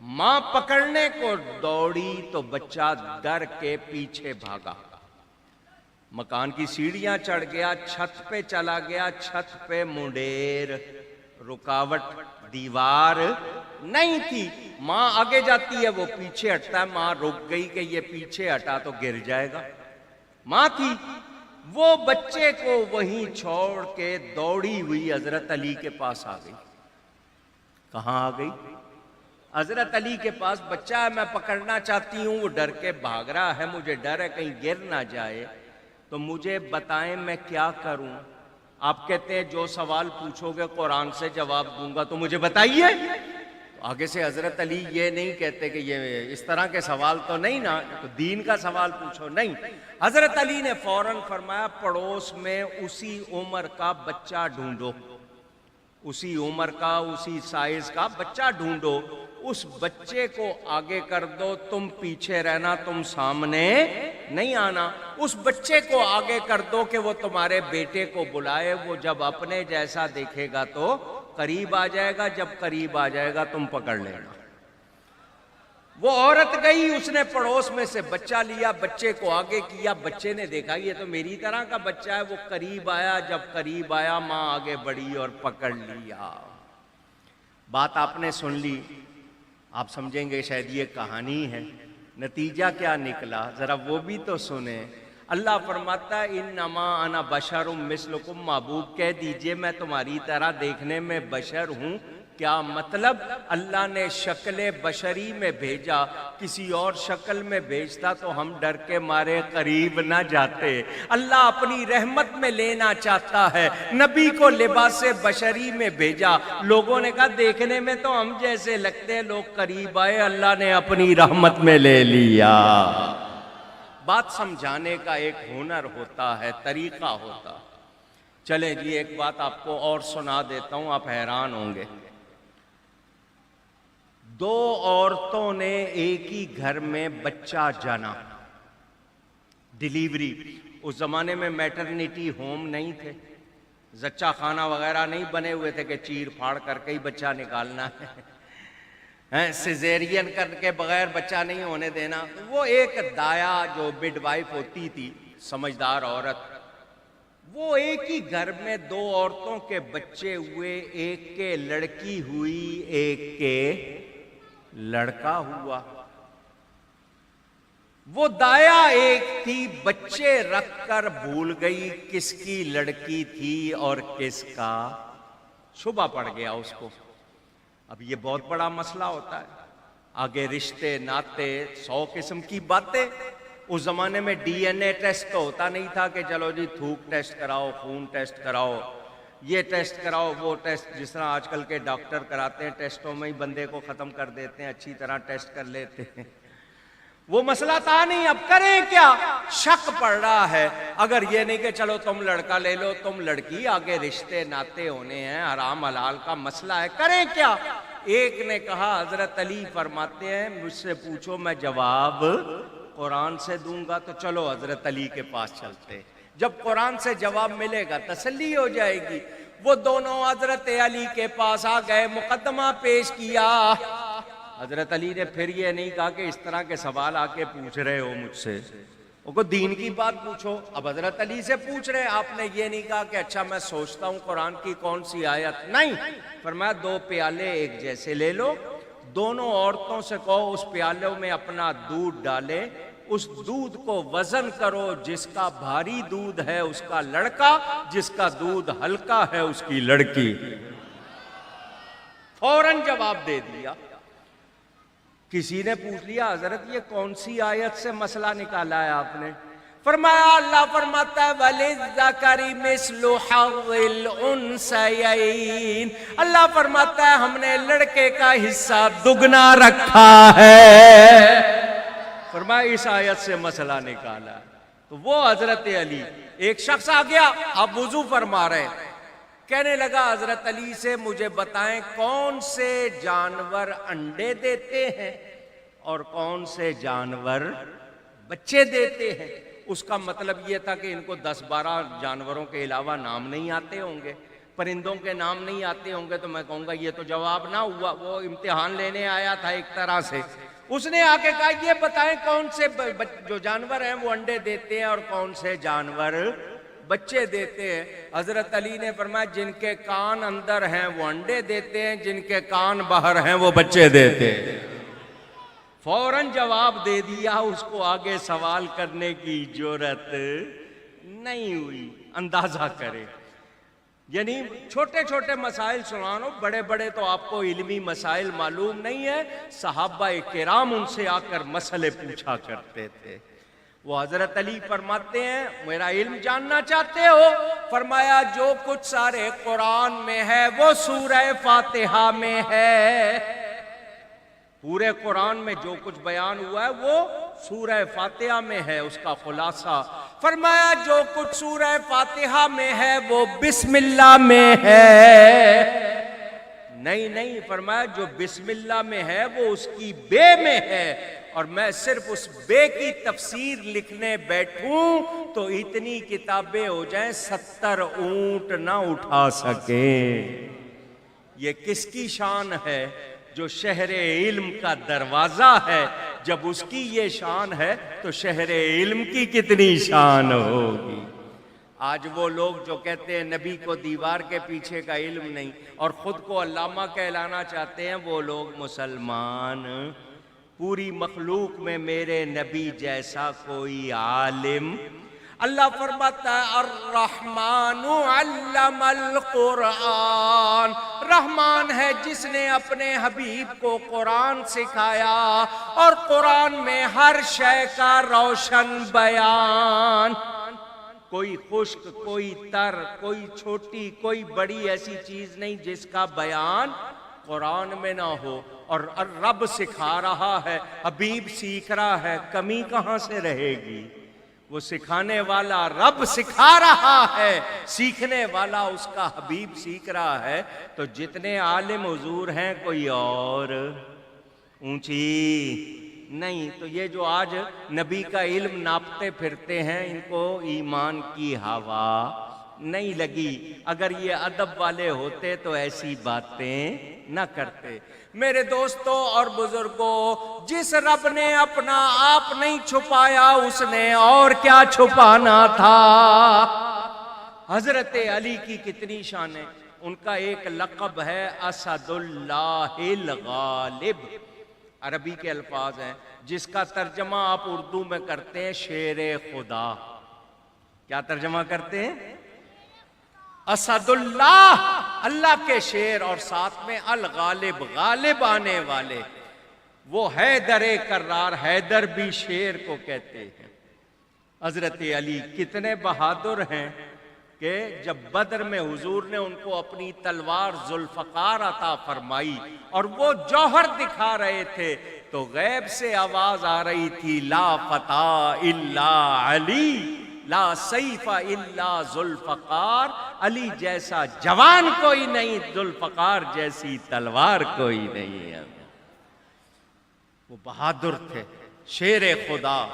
ماں پکڑنے کو دوڑی تو بچہ ڈر کے پیچھے بھاگا، مکان کی سیڑھیاں چڑھ گیا، چھت پہ چلا گیا، چھت پہ منڈیر، رکاوٹ دیوار نہیں تھی۔ ماں آگے جاتی ہے، وہ پیچھے ہٹتا ہے، ماں رک گئی کہ یہ پیچھے ہٹا تو گر جائے گا، ماں تھی۔ وہ بچے کو وہیں چھوڑ کے دوڑی ہوئی حضرت علی کے پاس آ گئی۔ کہاں آ گئی؟ حضرت علی کے پاس۔ بچہ ہے، میں پکڑنا چاہتی ہوں، وہ ڈر کے بھاگ رہا ہے، مجھے ڈر ہے کہیں گر نہ جائے، تو مجھے بتائیں میں کیا کروں؟ آپ کہتے ہیں جو سوال پوچھو گے قرآن سے جواب دوں گا، تو مجھے بتائیے۔ تو آگے سے حضرت علی یہ نہیں کہتے کہ یہ اس طرح کے سوال تو نہیں نا، تو دین کا سوال پوچھو، نہیں۔ حضرت علی نے فوراً فرمایا پڑوس میں اسی عمر کا بچہ ڈھونڈو، اسی عمر کا، اسی سائز کا بچہ ڈھونڈو، اس بچے کو آگے کر دو، تم پیچھے رہنا، تم سامنے نہیں آنا۔ اس بچے کو آگے کر دو کہ وہ تمہارے بیٹے کو بلائے، وہ جب اپنے جیسا دیکھے گا تو قریب آ جائے گا، جب قریب آ جائے گا تم پکڑ لینا۔ وہ عورت گئی، اس نے پڑوس میں سے بچہ لیا، بچے کو آگے کیا، بچے نے دیکھا یہ تو میری طرح کا بچہ ہے، وہ قریب آیا، جب قریب آیا ماں آگے بڑھی اور پکڑ لیا۔ بات آپ نے سن لی، آپ سمجھیں گے شاید یہ کہانی ہے، نتیجہ کیا نکلا ذرا وہ بھی تو سنیں۔ اللہ فرماتا ہے انما انا بشر مثلکم، محبوب کہہ دیجئے میں تمہاری طرح دیکھنے میں بشر ہوں۔ کیا مطلب؟ اللہ نے شکل بشری میں بھیجا، کسی اور شکل میں بھیجتا تو ہم ڈر کے مارے قریب نہ جاتے۔ اللہ اپنی رحمت میں لینا چاہتا ہے، نبی کو لباس بشری میں بھیجا، لوگوں نے کہا دیکھنے میں تو ہم جیسے لگتے ہیں، لوگ قریب آئے، اللہ نے اپنی رحمت میں لے لیا۔ بات سمجھانے کا ایک ہنر ہوتا ہے، طریقہ ہوتا۔ چلیں جی ایک بات آپ کو اور سنا دیتا ہوں، آپ حیران ہوں گے۔ دو عورتوں نے ایک ہی گھر میں بچہ جانا، ڈیلیوری۔ اس زمانے میں میٹرنیٹی ہوم نہیں تھے، زچہ خانہ وغیرہ نہیں بنے ہوئے تھے کہ چیر پھاڑ کر کے ہی بچہ نکالنا ہے، سیزیرین کر کے بغیر بچہ نہیں ہونے دینا۔ وہ ایک دایا جو مڈ وائف ہوتی تھی، سمجھدار عورت، وہ ایک ہی گھر میں دو عورتوں کے بچے ہوئے، ایک کے لڑکی ہوئی، ایک کے لڑکا ہوا۔ وہ دایا ایک تھی، بچے رکھ کر بھول گئی کس کی لڑکی تھی اور کس کا، شبہ پڑ گیا اس کو۔ اب یہ بہت بڑا مسئلہ ہوتا ہے، آگے رشتے ناتے 100 قسم کی باتیں۔ اس زمانے میں ڈی این اے ٹیسٹ تو ہوتا نہیں تھا کہ چلو جی تھوک ٹیسٹ کراؤ، خون ٹیسٹ کراؤ، یہ ٹیسٹ کراؤ، وہ ٹیسٹ، جس طرح آج کل کے ڈاکٹر کراتے ہیں، ٹیسٹوں میں ہی بندے کو ختم کر دیتے ہیں، اچھی طرح ٹیسٹ کر لیتے ہیں۔ وہ مسئلہ تھا نہیں۔ اب کریں کیا؟ شک پڑ رہا ہے، اگر یہ نہیں کہ چلو تم لڑکا لے لو تم لڑکی، آگے رشتے ناتے ہونے ہیں، حرام حلال کا مسئلہ ہے، کریں کیا؟ ایک نے کہا، حضرت علی فرماتے ہیں مجھ سے پوچھو میں جواب قرآن سے دوں گا، تو چلو حضرت علی کے پاس چلتے، جب قرآن سے جواب ملے گا تسلی ہو جائے گی۔ وہ دونوں حضرت علی کے پاس آ گئے، مقدمہ پیش کیا۔ حضرت علی نے پھر یہ نہیں کہا کہ اس طرح کے سوال آ کے پوچھ رہے ہو مجھ سے، وہ کو دین کی بات پوچھو۔ اب حضرت علی سے پوچھ رہے، آپ نے یہ نہیں کہا کہ اچھا میں سوچتا ہوں قرآن کی کون سی آیت، نہیں، فرمایا 2 پیالے ایک جیسے لے لو، دونوں عورتوں سے کہو اس پیالوں میں اپنا دودھ ڈالے، اس دودھ کو وزن کرو، جس کا بھاری دودھ ہے اس کا لڑکا، جس کا دودھ ہلکا ہے اس کی لڑکی۔ فوراً جواب دے دیا۔ کسی نے پوچھ لیا حضرت یہ کون سی آیت سے مسئلہ نکالا ہے آپ نے؟ فرمایا اللہ فرماتا ہے وَلِلذَّكَرِ مِثْلُ حَظِّ الْأُنثَيَيْنِ، اللہ فرماتا ہے ہم نے لڑکے کا حصہ دگنا رکھا ہے۔ فرمایا اس آیت سے مسئلہ نکالا۔ تو وہ حضرت علی، ایک شخص آ گیا، آپ وضو فرما رہے ہیں، کہنے لگا حضرت علی سے مجھے بتائیں کون سے جانور انڈے دیتے ہیں اور کون سے جانور بچے دیتے ہیں۔ اس کا مطلب یہ تھا کہ ان کو 10-12 جانوروں کے علاوہ نام نہیں آتے ہوں گے، پرندوں کے نام نہیں آتے ہوں گے، تو میں کہوں گا یہ تو جواب نہ ہوا، وہ امتحان لینے آیا تھا ایک طرح سے۔ اس نے آ کے کہا یہ بتائیں کون سے جو جانور ہیں وہ انڈے دیتے ہیں اور کون سے جانور بچے دیتے ہیں۔ حضرت علی نے فرمایا جن کے کان اندر ہیں وہ انڈے دیتے ہیں، جن کے کان باہر ہیں وہ بچے دیتے ہیں۔ فوراً جواب دے دیا، اس کو آگے سوال کرنے کی جرأت نہیں ہوئی۔ اندازہ کرے، یعنی چھوٹے چھوٹے مسائل سنانو، بڑے بڑے تو آپ کو علمی مسائل معلوم نہیں ہے۔ صحابہ کرام ان سے آ کر مسئلے پوچھا کرتے تھے۔ وہ حضرت علی فرماتے ہیں میرا علم جاننا چاہتے ہو؟ فرمایا جو کچھ سارے قرآن میں ہے وہ سورہ فاتحہ میں ہے۔ پورے قرآن میں جو کچھ بیان ہوا ہے وہ سورہ فاتحہ میں ہے، اس کا خلاصہ۔ فرمایا جو کچھ سورہ فاتحہ میں ہے وہ بسم اللہ میں ہے۔ نہیں، فرمایا جو بسم اللہ میں ہے وہ اس کی بے میں ہے، اور میں صرف اس بے کی تفسیر لکھنے بیٹھوں تو اتنی کتابیں ہو جائیں 70 اونٹ نہ اٹھا سکیں۔ یہ کس کی شان ہے؟ جو شہر علم کا دروازہ ہے، جب اس کی یہ شان ہے تو شہر علم کی کتنی شان ہوگی۔ آج وہ لوگ جو کہتے ہیں نبی کو دیوار کے پیچھے کا علم نہیں اور خود کو علامہ کہلانا چاہتے ہیں، وہ لوگ مسلمان۔ پوری مخلوق میں میرے نبی جیسا کوئی عالم۔ اللہ فرماتا ہے الرحمن علم القرآن، رحمان ہے جس نے اپنے حبیب کو قرآن سکھایا، اور قرآن میں ہر شے کا روشن بیان۔ کوئی خشک، کوئی تر، کوئی چھوٹی، کوئی بڑی ایسی چیز نہیں جس کا بیان قرآن میں نہ ہو، اور رب سکھا رہا ہے، حبیب سیکھ رہا ہے، کمی کہاں سے رہے گی؟ وہ سکھانے والا رب سکھا رہا ہے، سیکھنے والا اس کا حبیب سیکھ رہا ہے۔ تو جتنے عالم حضور ہیں کوئی اور اونچی نہیں۔ تو یہ جو آج نبی کا علم ناپتے پھرتے ہیں، ان کو ایمان کی ہوا نہیں لگی۔ اگر یہ ادب والے ہوتے تو ایسی باتیں نہ کرتے۔ میرے دوستوں اور بزرگوں، جس رب نے اپنا آپ نہیں چھپایا اس نے اور کیا چھپانا تھا۔ حضرت علی کی کتنی شانیں۔ ان کا ایک لقب ہے اسد اللہ الغالب، عربی کے الفاظ ہیں جس کا ترجمہ آپ اردو میں کرتے ہیں شیر خدا۔ کیا ترجمہ کرتے ہیں؟ اسد اللہ، اللہ کے شیر، اور ساتھ میں الغالب، غالب آنے والے۔ وہ حیدر کرار، حیدر بھی شیر کو کہتے ہیں۔ حضرت علی کتنے بہادر ہیں کہ جب بدر میں حضور نے ان کو اپنی تلوار ذوالفقار عطا فرمائی اور وہ جوہر دکھا رہے تھے تو غیب سے آواز آ رہی تھی لا فتح الا علی، لا سیف الا ذوالفقار، علی جیسا جوان کوئی نہیں، ذوالفقار جیسی تلوار کوئی نہیں ہے۔ وہ بہادر تھے، شیر خدا۔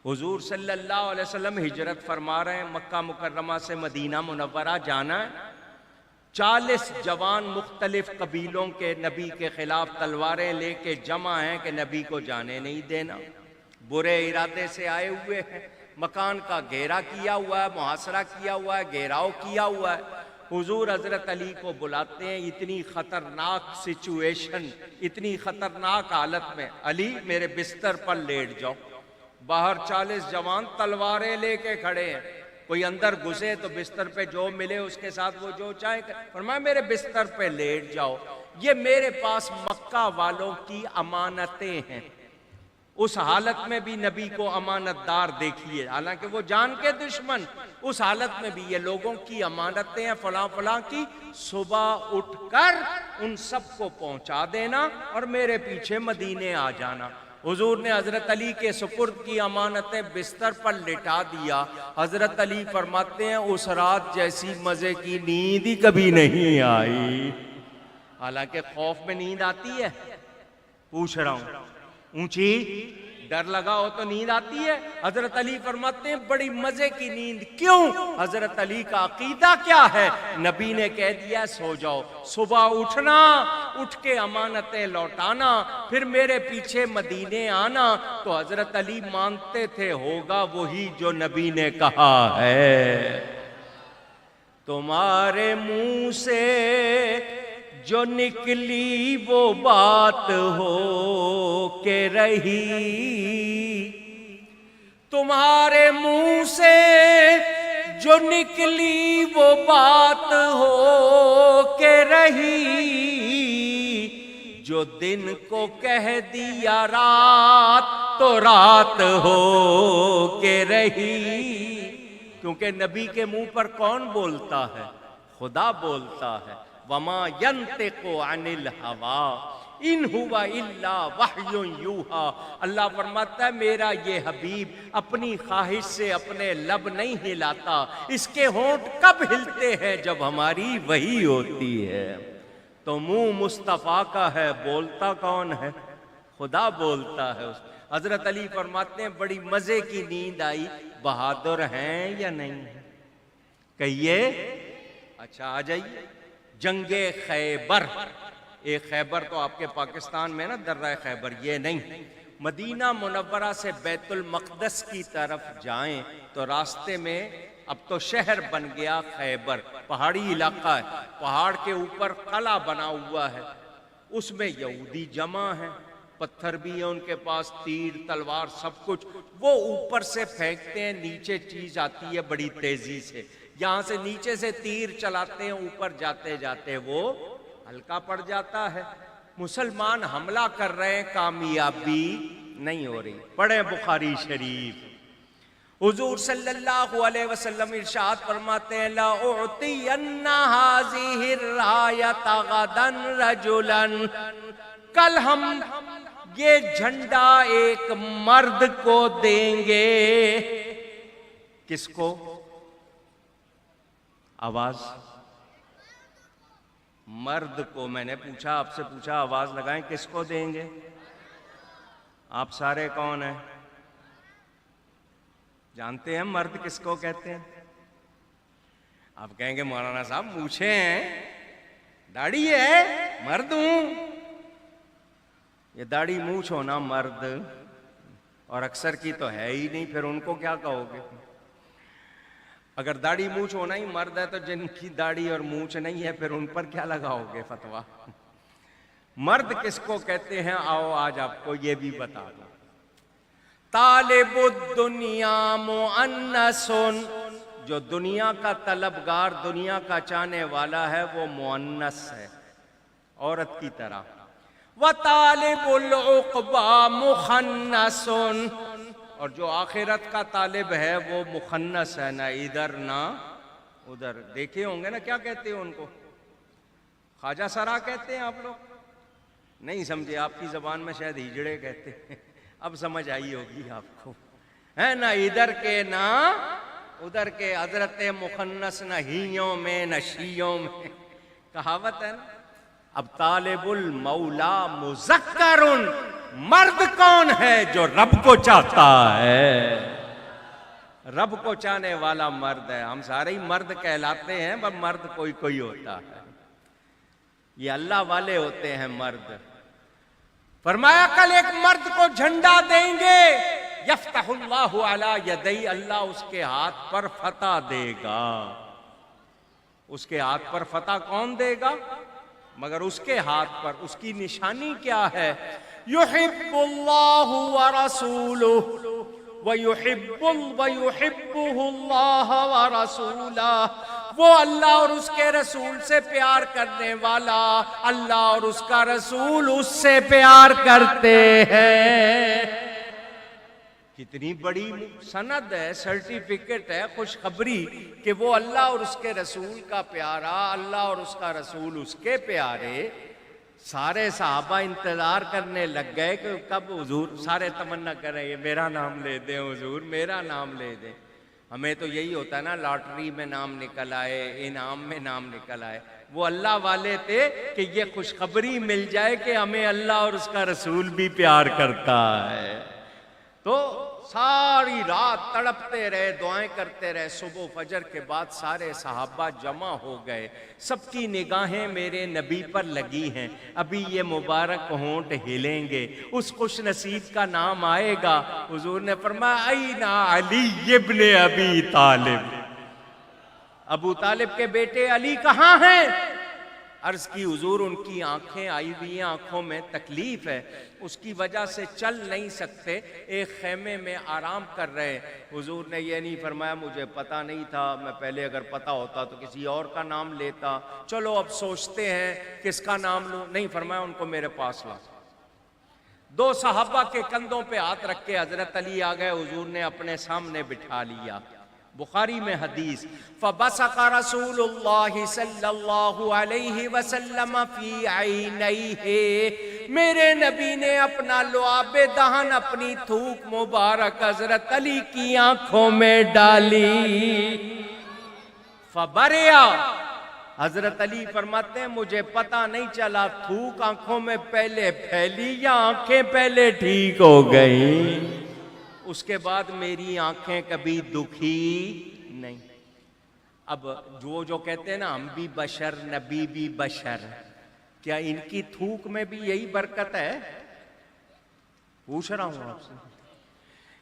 حضور صلی اللہ علیہ وسلم ہجرت فرما رہے ہیں، مکہ مکرمہ سے مدینہ منورہ جانا ہے۔ 40 جوان مختلف قبیلوں کے نبی کے خلاف تلواریں لے کے جمع ہیں کہ نبی کو جانے نہیں دینا، برے ارادے سے آئے ہوئے ہیں، مکان کا گھیرا کیا ہوا ہے، محاصرہ کیا ہوا ہے، گھیراؤ کیا ہوا ہے۔ حضور حضرت علی کو بلاتے ہیں، اتنی خطرناک سچویشن، اتنی خطرناک حالت میں، علی میرے بستر پر لیٹ جاؤ۔ باہر 40 جوان تلواریں لے کے کھڑے ہیں، کوئی اندر گھسے تو بستر پہ جو ملے اس کے ساتھ وہ جو چاہے، فرمایا میرے بستر پہ لیٹ جاؤ۔ یہ میرے پاس مکہ والوں کی امانتیں ہیں۔ اس حالت میں بھی نبی کو امانت دار دیکھیے، حالانکہ وہ جان کے دشمن، اس حالت میں بھی یہ لوگوں کی امانتیں ہیں فلاں فلاں کی، صبح اٹھ کر ان سب کو پہنچا دینا اور میرے پیچھے مدینے آ جانا۔ حضور نے حضرت علی کے سپرد کی امانتیں بستر پر لٹا دیا۔ حضرت علی فرماتے ہیں اس رات جیسی مزے کی نیند ہی کبھی نہیں آئی۔ حالانکہ خوف میں نیند آتی ہے، پوچھ رہا ہوں، اونچی ڈر لگا ہو تو نیند آتی ہے؟ حضرت علی فرماتے ہیں بڑی مزے کی نیند۔ کیوں؟ حضرت علی کا عقیدہ کیا ہے؟ نبی نے کہہ دیا سو جاؤ، صبح اٹھنا، اٹھ کے امانتیں لوٹانا، پھر میرے پیچھے مدینے آنا۔ تو حضرت علی مانتے تھے ہوگا وہی جو نبی نے کہا ہے۔ تمہارے منہ سے جو نکلی وہ بات ہو کے رہی، تمہارے منہ سے جو نکلی وہ بات ہو کے رہی، جو دن کو کہہ دیا رات تو رات ہو کے رہی۔ کیونکہ نبی کے منہ پر کون بولتا ہے؟ خدا بولتا ہے۔ وَمَا يَنْتِقُ عَنِ الْهَوَىٰ إِنْ هُوَ إِلَّا وَحْيٌ يُوحَىٰ۔ اللہ فرماتا ہے میرا یہ حبیب اپنی خواہش سے اپنے لب نہیں ہلاتا، اس کے ہونٹ کب ہلتے ہیں؟ جب ہماری وحی ہوتی ہے۔ تو منہ مصطفیٰ کا ہے، بولتا کون ہے؟ خدا بولتا ہے۔ حضرت علی فرماتے ہیں بڑی مزے کی نیند آئی۔ بہادر ہیں یا نہیں؟ کہیے۔ اچھا آ جائیے جنگ خیبر۔ ایک خیبر تو آپ کے پاکستان میں نا درہ خیبر، یہ نہیں، مدینہ منورہ سے بیت المقدس کی طرف جائیں تو راستے میں، اب تو شہر بن گیا خیبر، پہاڑی علاقہ ہے، پہاڑ کے اوپر قلعہ بنا ہوا ہے، اس میں یہودی جمع ہیں، پتھر بھی ہیں ان کے پاس، تیر تلوار سب کچھ، وہ اوپر سے پھینکتے ہیں، نیچے چیز آتی ہے بڑی تیزی سے، یہاں سے نیچے سے تیر چلاتے ہیں، اوپر جاتے جاتے وہ ہلکا پڑ جاتا ہے۔ مسلمان حملہ کر رہے ہیں، کامیابی نہیں ہو رہی۔ پڑھیں بخاری شریف۔ حضور صلی اللہ علیہ وسلم ارشاد فرماتے ہیں لَأُعْطِيَنَّ هَٰذِهِ الرَّایَةَ غَدًا رَجُلًا، کل ہم یہ جھنڈا ایک مرد کو دیں گے۔ کس کو؟ آواز، مرد کو۔ میں نے پوچھا، آپ سے پوچھا، آواز لگائیں، کس کو دیں گے؟ آپ سارے کون ہیں؟ جانتے ہیں مرد کس کو کہتے ہیں؟ آپ کہیں گے مولانا صاحب مونچھیں ہیں، داڑھی ہے، مرد ہوں۔ یہ داڑھی مونچھ ہونا مرد، اور اکثر کی تو ہے ہی نہیں، پھر ان کو کیا کہو گے؟ اگر داڑھی مونچھ ہونا ہی مرد ہے تو جن کی داڑھی اور مونچھ نہیں ہے پھر ان پر کیا لگاؤ گے فتویٰ؟ مرد کس کو کہتے ہیں؟ آؤ آج آپ کو یہ بھی بتا دوں۔ طالب الدنیا مؤنث، جو دنیا کا طلبگار، دنیا کا چاہنے والا ہے وہ مؤنث ہے، عورت کی طرح۔ وطالب العقبیٰ مخنث، اور جو آخرت کا طالب ہے وہ مخنث ہے، نہ ادھر نہ ادھر۔ دیکھے ہوں گے نا کیا کہتے ہیں ان کو؟ خواجہ سرا کہتے ہیں، آپ لوگ نہیں سمجھے، آپ کی زبان میں شاید ہجڑے کہتے ہیں، اب سمجھ آئی ہوگی آپ کو، ہے نہ ادھر کے نہ ادھر کے، حضرت مخنث نہ ہیوں میں نہ شیوں میں، کہاوت ہے نا۔ اب طالب المولا مذکر، مرد کون ہے؟ جو رب کو چاہتا ہے، رب کو چاہنے والا مرد ہے۔ ہم سارے ہی مرد کہلاتے ہیں، پر مرد کوئی کوئی ہوتا ہے، یہ اللہ والے ہوتے ہیں مرد۔ فرمایا کل ایک مرد کو جھنڈا دیں گے، یفتح اللہ علی یدی، اللہ اس کے ہاتھ پر فتح دے گا۔ اس کے ہاتھ پر فتح کون دے گا؟ مگر اس کے ہاتھ پر، اس کی نشانی کیا ہے؟ یحب اللہ ورسولہ وَيُحِبُّهُ اللَّهَ وَرَسُولَهُ، وہ اللہ اور اس کے رسول سے پیار کرنے والا، اللہ اور اس کا رسول اس سے پیار کرتے ہیں۔ کتنی بڑی سند ہے، سرٹیفکیٹ ہے، خوشخبری کہ وہ اللہ اور اس کے رسول کا پیارا، اللہ اور اس کا رسول اس کے پیارے۔ سارے صحابہ انتظار کرنے لگ گئے کہ کب حضور، سارے تمنا کر رہے ہیں میرا نام لے دیں حضور، میرا نام لے دیں۔ ہمیں تو یہی ہوتا ہے نا، لاٹری میں نام نکل آئے، انعام میں نام نکل آئے۔ وہ اللہ والے تھے کہ یہ خوشخبری مل جائے کہ ہمیں اللہ اور اس کا رسول بھی پیار کرتا ہے۔ تو ساری رات تڑپتے رہے، دعائیں کرتے رہے۔ صبح فجر کے بعد سارے صحابہ جمع ہو گئے، سب کی نگاہیں میرے نبی پر لگی ہیں۔ ابھی یہ مبارک ہونٹ ہلیں گے، اس خوش نصیب کا نام آئے گا۔ حضور نے فرمایا اینا علی ابن ابی طالب، ابو طالب کے بیٹے علی کہاں ہیں؟ عرض کی حضور ان کی آنکھیں آئی ہوئی ہیں، آنکھوں میں تکلیف ہے، اس کی وجہ سے چل نہیں سکتے، ایک خیمے میں آرام کر رہے۔ حضور نے یہ نہیں فرمایا مجھے پتہ نہیں تھا، میں پہلے اگر پتہ ہوتا تو کسی اور کا نام لیتا، چلو اب سوچتے ہیں کس کا نام لوں۔ نہیں فرمایا ان کو میرے پاس لا۔ دو صحابہ کے کندھوں پہ ہاتھ رکھ کے حضرت علی آ گئے، حضور نے اپنے سامنے بٹھا لیا۔ بخاری میں حدیث، فَبَصَقَ رَسُولُ اللَّهِ صلی اللہ علیہ وسلم فی عینیہ، میرے نبی نے اپنا لعاب دہن، اپنی تھوک مبارک حضرت علی کی آنکھوں میں ڈالی۔ فَبَرِئَ، حضرت علی فرماتے ہیں مجھے پتہ نہیں چلا تھوک آنکھوں میں پہلے پھیلی یا آنکھیں پہلے ٹھیک ہو گئیں۔ اس کے بعد میری آنکھیں کبھی دکھی نہیں۔ اب جو کہتے ہیں نا ہم بھی بشر، نبی بھی بشر، کیا ان کی تھوک میں بھی یہی برکت ہے؟ پوچھ رہا ہوں آپ سے۔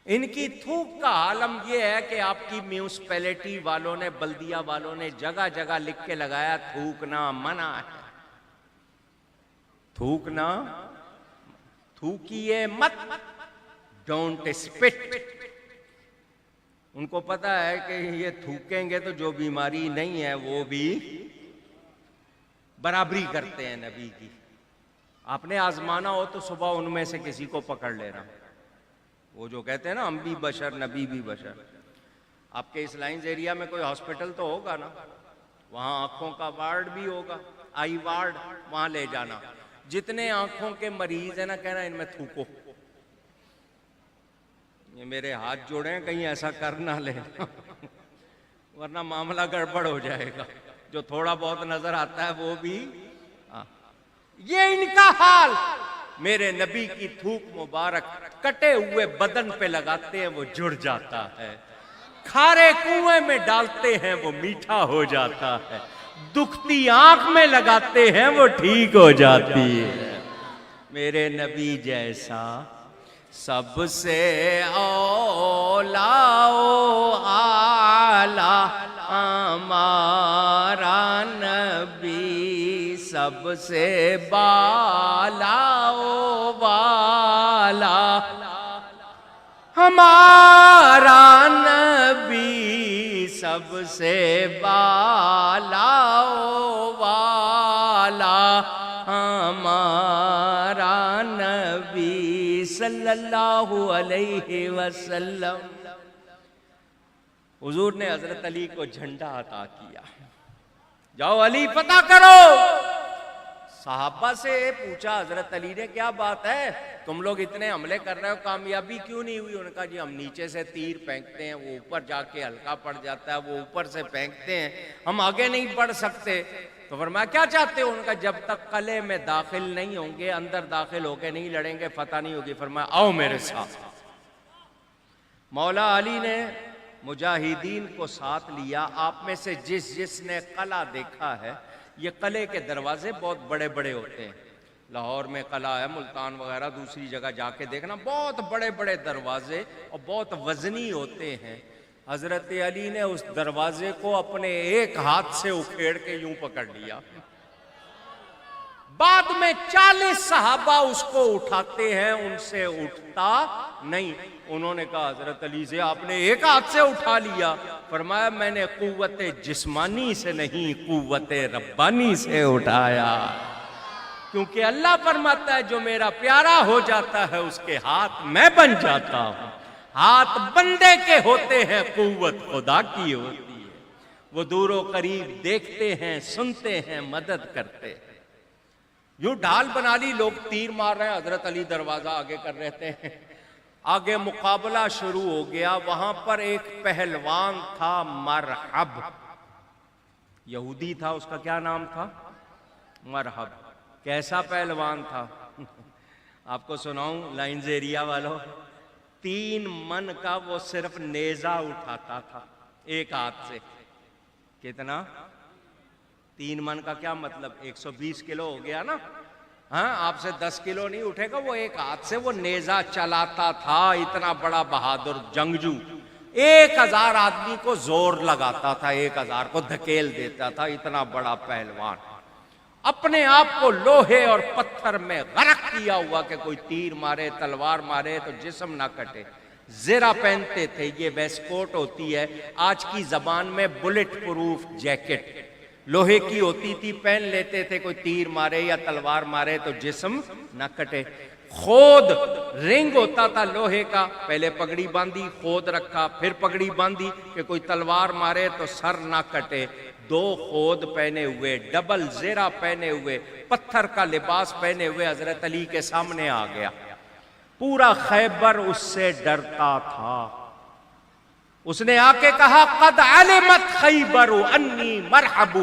ان کی تھوک کا عالم یہ ہے کہ آپ کی میونسپیلٹی والوں نے، بلدیہ والوں نے جگہ جگہ لکھ کے لگایا تھوکنا منع ہے، تھوکنا، تھوکیے مت، ڈونٹ اسپٹ۔ ان کو پتا ہے کہ یہ تھوکیں گے تو جو بیماری نہیں ہے وہ بھی برابری کرتے ہیں نبی کی۔ آپ نے آزمانا ہو تو صبح ان میں سے کسی کو پکڑ لینا، وہ جو کہتے ہیں نا ہم بھی بشر، نبی بھی بشر۔ آپ کے اس لائنز ایریا میں کوئی ہاسپٹل تو ہوگا نا، وہاں آنکھوں کا وارڈ بھی ہوگا، آئی وارڈ، وہاں لے جانا۔ جتنے آنکھوں کے مریض ہیں نا، کہنا ان میں تھوکو۔ یہ میرے ہاتھ جوڑے ہیں، کہیں ایسا کر نہ لے ورنہ معاملہ گڑبڑ ہو جائے گا۔ جو تھوڑا بہت نظر آتا ہے وہ بھی، یہ ان کا حال۔ میرے نبی کی تھوک مبارک کٹے ہوئے بدن پہ لگاتے ہیں وہ جڑ جاتا ہے، کھارے کنویں میں ڈالتے ہیں وہ میٹھا ہو جاتا ہے، دکھتی آنکھ میں لگاتے ہیں وہ ٹھیک ہو جاتی ہے۔ میرے نبی جیسا سب سے اولا و اعلیٰ ہمارا نبی، سب سے بالا و والا ہمارا نبی، سب سے بالا و والا ہمارا نبی صلی اللہ علیہ وسلم۔ حضور نے حضرت علی کو جھنڈا عطا کیا، جاؤ علی فتح کرو۔ صحابہ سے پوچھا حضرت علی نے کیا بات ہے، تم لوگ اتنے حملے کر رہے ہو، کامیابی کیوں نہیں ہوئی؟ انہوں نے کہا جی ہم نیچے سے تیر پھینکتے ہیں، وہ اوپر جا کے ہلکا پڑ جاتا ہے، وہ اوپر سے پھینکتے ہیں، ہم آگے نہیں بڑھ سکتے۔ تو فرمایا کیا چاہتے ہو؟ ان کا جب تک قلعے میں داخل نہیں ہوں گے، اندر داخل ہو کے نہیں لڑیں گے، فتح نہیں ہوگی۔ فرمایا آؤ میرے ساتھ۔ مولا علی نے مجاہدین کو ساتھ لیا۔ آپ میں سے جس نے قلعہ دیکھا ہے، یہ قلعے کے دروازے بہت بڑے بڑے ہوتے ہیں، لاہور میں قلعہ ہے، ملتان وغیرہ دوسری جگہ جا کے دیکھنا، بہت بڑے بڑے دروازے اور بہت وزنی ہوتے ہیں۔ حضرت علی نے اس دروازے کو اپنے ایک ہاتھ سے اکھیڑ کے یوں پکڑ لیا، بعد میں 40 صحابہ اس کو اٹھاتے ہیں، ان سے اٹھتا نہیں۔ انہوں نے کہا حضرت علی سے آپ نے ایک ہاتھ سے اٹھا لیا؟ فرمایا میں نے قوت جسمانی سے نہیں، قوت ربانی سے اٹھایا، کیونکہ اللہ فرماتا ہے جو میرا پیارا ہو جاتا ہے اس کے ہاتھ میں بن جاتا ہوں۔ ہاتھ بندے کے ہوتے ہیں، قوت خدا کی ہوتی ہے۔ وہ دور و قریب دیکھتے ہیں، سنتے ہیں، مدد کرتے ہیں۔ یوں ڈھال بنا لی، لوگ تیر مار رہے ہیں، حضرت علی دروازہ آگے کر رہتے ہیں۔ آگے مقابلہ شروع ہو گیا۔ وہاں پر ایک پہلوان تھا مرحب، یہودی تھا، اس کا کیا نام تھا؟ مرحب۔ کیسا پہلوان تھا؟ آپ کو سناؤں لائنز ایریا والوں، 3 من کا وہ صرف نیزہ اٹھاتا تھا ایک ہاتھ سے۔ کتنا؟ 3 من کا کیا مطلب؟ 120 کلو ہو گیا نا؟ ہاں، آپ سے 10 کلو نہیں اٹھے گا۔ وہ ایک ہاتھ سے وہ نیزہ چلاتا تھا، اتنا بڑا بہادر جنگجو۔ 1000 آدمی کو زور لگاتا تھا، 1000 کو دھکیل دیتا تھا، اتنا بڑا پہلوان۔ اپنے آپ کو لوہے اور پتھر میں غرق کیا ہوا کہ کوئی تیر مارے، تلوار مارے تو جسم نہ کٹے۔ زرہ پہنتے تھے، یہ ویسٹ کوٹ ہوتی ہے آج کی زبان میں بلٹ پروف جیکٹ، لوہے کی ہوتی تھی، پہن لیتے تھے، کوئی تیر مارے یا تلوار مارے تو جسم نہ کٹے۔ خود رنگ ہوتا تھا لوہے کا، پہلے پگڑی باندھی، خود رکھا، پھر پگڑی باندھی کہ کوئی تلوار مارے تو سر نہ کٹے۔ 2 خود پہنے ہوئے، ڈبل زرہ پہنے ہوئے، پتھر کا لباس پہنے ہوئے حضرت علی کے سامنے آ گیا۔ پورا خیبر اس سے ڈرتا تھا۔ اس نے آ کے کہا قد علمت خیبر انی مرحب،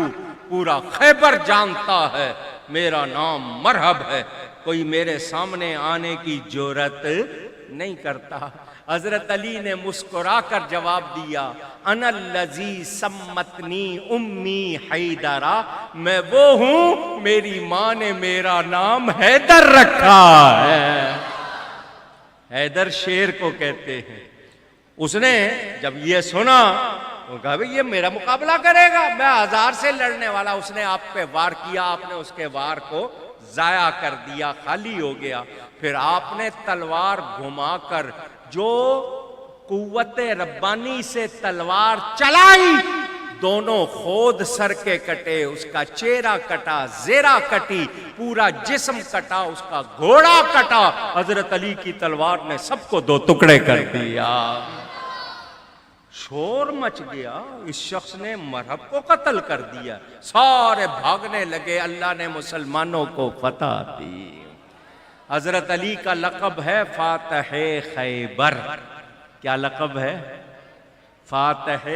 پورا خیبر جانتا ہے میرا نام مرحب ہے، کوئی میرے سامنے آنے کی جرأت نہیں کرتا۔ حضرت علی نے مسکرا کر جواب دیا انا الذی سمتنی امی حیدرا، میں وہ ہوں میری ماں نے میرا نام حیدر رکھا ہے۔ حیدر شیر کو کہتے ہیں۔ اس نے جب یہ سنا وہ کہا بھئی یہ میرا مقابلہ کرے گا، میں 1000 سے لڑنے والا۔ اس نے آپ پہ وار کیا، آپ نے اس کے وار کو ضائع کر دیا، خالی ہو گیا۔ پھر آپ نے تلوار گھما کر جو قوت ربانی سے تلوار چلائی، دونوں خود سر کے کٹے، اس کا چہرہ کٹا، زرہ کٹی، پورا جسم کٹا، اس کا گھوڑا کٹا۔ حضرت علی کی تلوار نے سب کو 2 ٹکڑے کر دیا۔ شور مچ گیا، اس شخص نے مرحب کو قتل کر دیا۔ سارے بھاگنے لگے، اللہ نے مسلمانوں کو فتح دی۔ حضرت علی کا لقب ہے فاتح خیبر۔ کیا لقب ہے؟ فاتح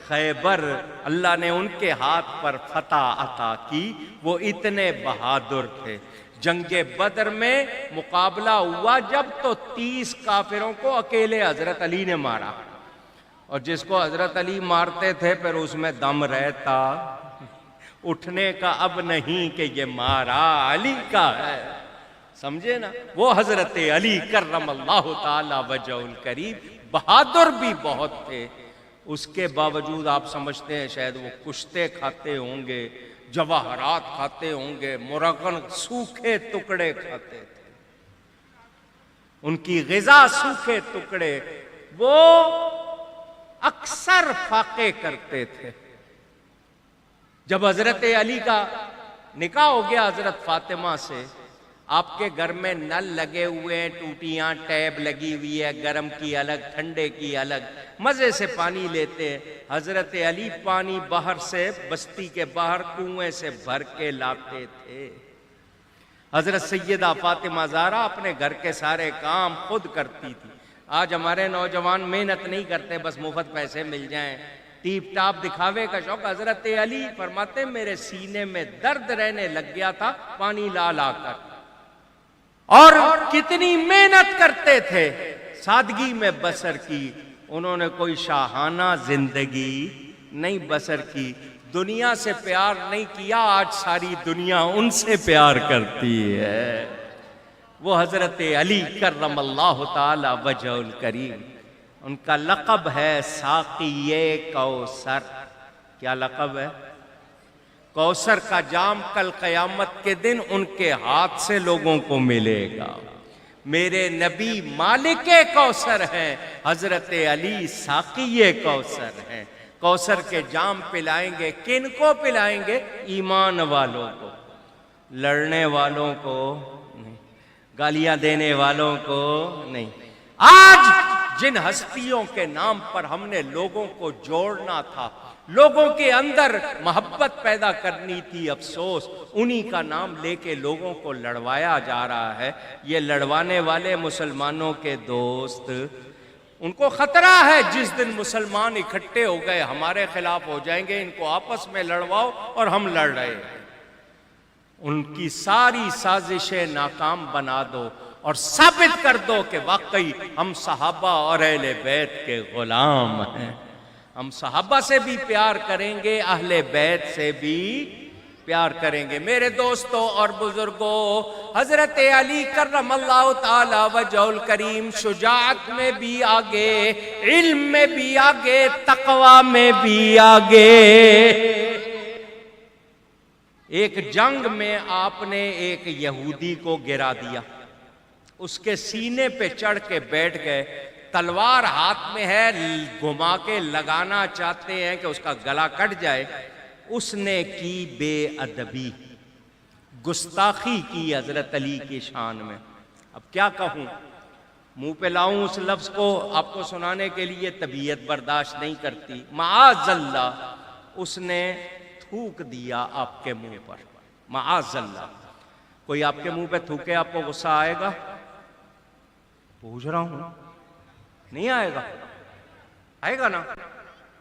خیبر۔ اللہ نے ان کے ہاتھ پر فتح عطا کی، وہ اتنے بہادر تھے۔ جنگ بدر میں مقابلہ ہوا جب تو 30 کافروں کو اکیلے حضرت علی نے مارا، اور جس کو حضرت علی مارتے تھے پھر اس میں دم رہتا، اٹھنے کا اب نہیں کہ یہ مارا علی کا ہے، سمجھے نا؟ وہ حضرت علی کرم اللہ تعالی وجہ الکریم بہادر بھی بہت تھے، اس کے باوجود آپ سمجھتے ہیں شاید وہ کشتے کھاتے ہوں گے، جواہرات کھاتے ہوں گے، مرغن سوکھے ٹکڑے کھاتے تھے، ان کی غذا سوکھے ٹکڑے، وہ اکثر فاقے کرتے تھے۔ جب حضرت علی کا نکاح ہو گیا حضرت فاطمہ سے، آپ کے گھر میں نل لگے ہوئے ہیں، ٹوٹیاں، ٹیب لگی ہوئی ہے، گرم کی الگ، ٹھنڈے کی الگ، مزے سے پانی لیتے ہیں۔ حضرت علی پانی باہر سے، بستی کے باہر کنویں سے بھر کے لاتے تھے۔ حضرت سیدہ فاطمہ زہرا اپنے گھر کے سارے کام خود کرتی تھی۔ آج ہمارے نوجوان محنت نہیں کرتے، بس مفت پیسے مل جائیں، ٹیپ ٹاپ دکھاوے کا شوق۔ حضرت علی فرماتے میرے سینے میں درد رہنے لگ گیا تھا پانی لا لا کر، اور کتنی محنت کرتے تھے، سادگی میں بسر کی۔ انہوں نے کوئی شاہانہ زندگی نہیں بسر کی، دنیا سے پیار نہیں کیا، آج ساری دنیا ان سے پیار کرتی ہے۔ وہ حضرت علی کرم اللہ تعالی وجہ الکریم، ان کا لقب ہے ساقی کوثر۔ کیا لقب ہے؟ کوثر کا جام کل قیامت کے دن ان کے ہاتھ سے لوگوں کو ملے گا۔ میرے نبی مالک کوثر ہیں، حضرت علی ساقی کوثر ہیں۔ کوثر کے جام پلائیں گے، کن کو پلائیں گے؟ ایمان والوں کو، لڑنے والوں کو نہیں، گالیاں دینے والوں کو نہیں۔ آج جن ہستیوں کے نام پر ہم نے لوگوں کو جوڑنا تھا، لوگوں کے اندر محبت پیدا کرنی تھی، افسوس انہی کا نام لے کے لوگوں کو لڑوایا جا رہا ہے۔ یہ لڑوانے والے مسلمانوں کے دوست، ان کو خطرہ ہے جس دن مسلمان اکٹھے ہو گئے ہمارے خلاف ہو جائیں گے، ان کو آپس میں لڑواؤ اور ہم لڑ رہے ہیں۔ ان کی ساری سازشیں ناکام بنا دو اور ثابت کر دو کہ واقعی ہم صحابہ اور اہل بیت کے غلام ہیں۔ ہم صحابہ سے بھی پیار کریں گے، اہل بیت سے بھی پیار کریں گے۔ میرے دوستوں اور بزرگوں، حضرت علی کرم اللہ تعالی وجہ الکریم شجاعت میں بھی آگے، علم میں بھی آگے، تقوی میں بھی آگے۔ ایک جنگ میں آپ نے ایک یہودی کو گرا دیا، اس کے سینے پہ چڑھ کے بیٹھ گئے، تلوار ہاتھ میں ہے، گھما کے لگانا چاہتے ہیں کہ اس کا گلا کٹ جائے۔ اس نے کی بے ادبی، گستاخی کی حضرت علی کی شان میں۔ اب کیا کہوں، منہ پہ لاؤں اس لفظ کو، آپ کو سنانے کے لیے طبیعت برداشت نہیں کرتی۔ معاذ اللہ، اس نے تھوک دیا آپ کے منہ پر، معاذ اللہ۔ کوئی آپ کے منہ پہ تھوکے آپ کو غصہ آئے گا؟ پوچھ رہا ہوں، نہیں آئے گا؟ آئے گا نا؟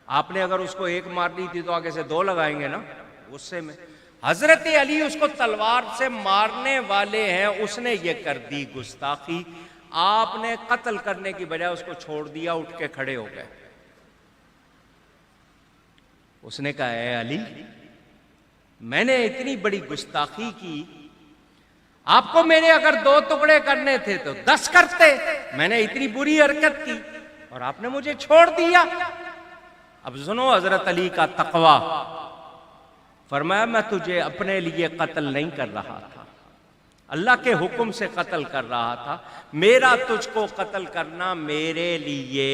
آپ نے اگر اس کو ایک مار لی تھی تو آگے سے دو لگائیں گے نا غصے میں۔ حضرت علی اس کو تلوار سے مارنے والے ہیں، اس نے یہ کر دی گستاخی۔ آپ نے قتل کرنے کی بجائے اس کو چھوڑ دیا، اٹھ کے کھڑے ہو گئے۔ اس نے کہا اے علی، میں نے اتنی بڑی گستاخی کی، آپ کو میرے اگر 2 ٹکڑے کرنے تھے تو 10 کرتے، میں نے اتنی بری حرکت کی اور آپ نے مجھے چھوڑ دیا۔ اب سنو حضرت علی کا تقوی، فرمایا میں تجھے اپنے لیے قتل نہیں کر رہا تھا، اللہ کے حکم سے قتل کر رہا تھا۔ میرا تجھ کو قتل کرنا میرے لیے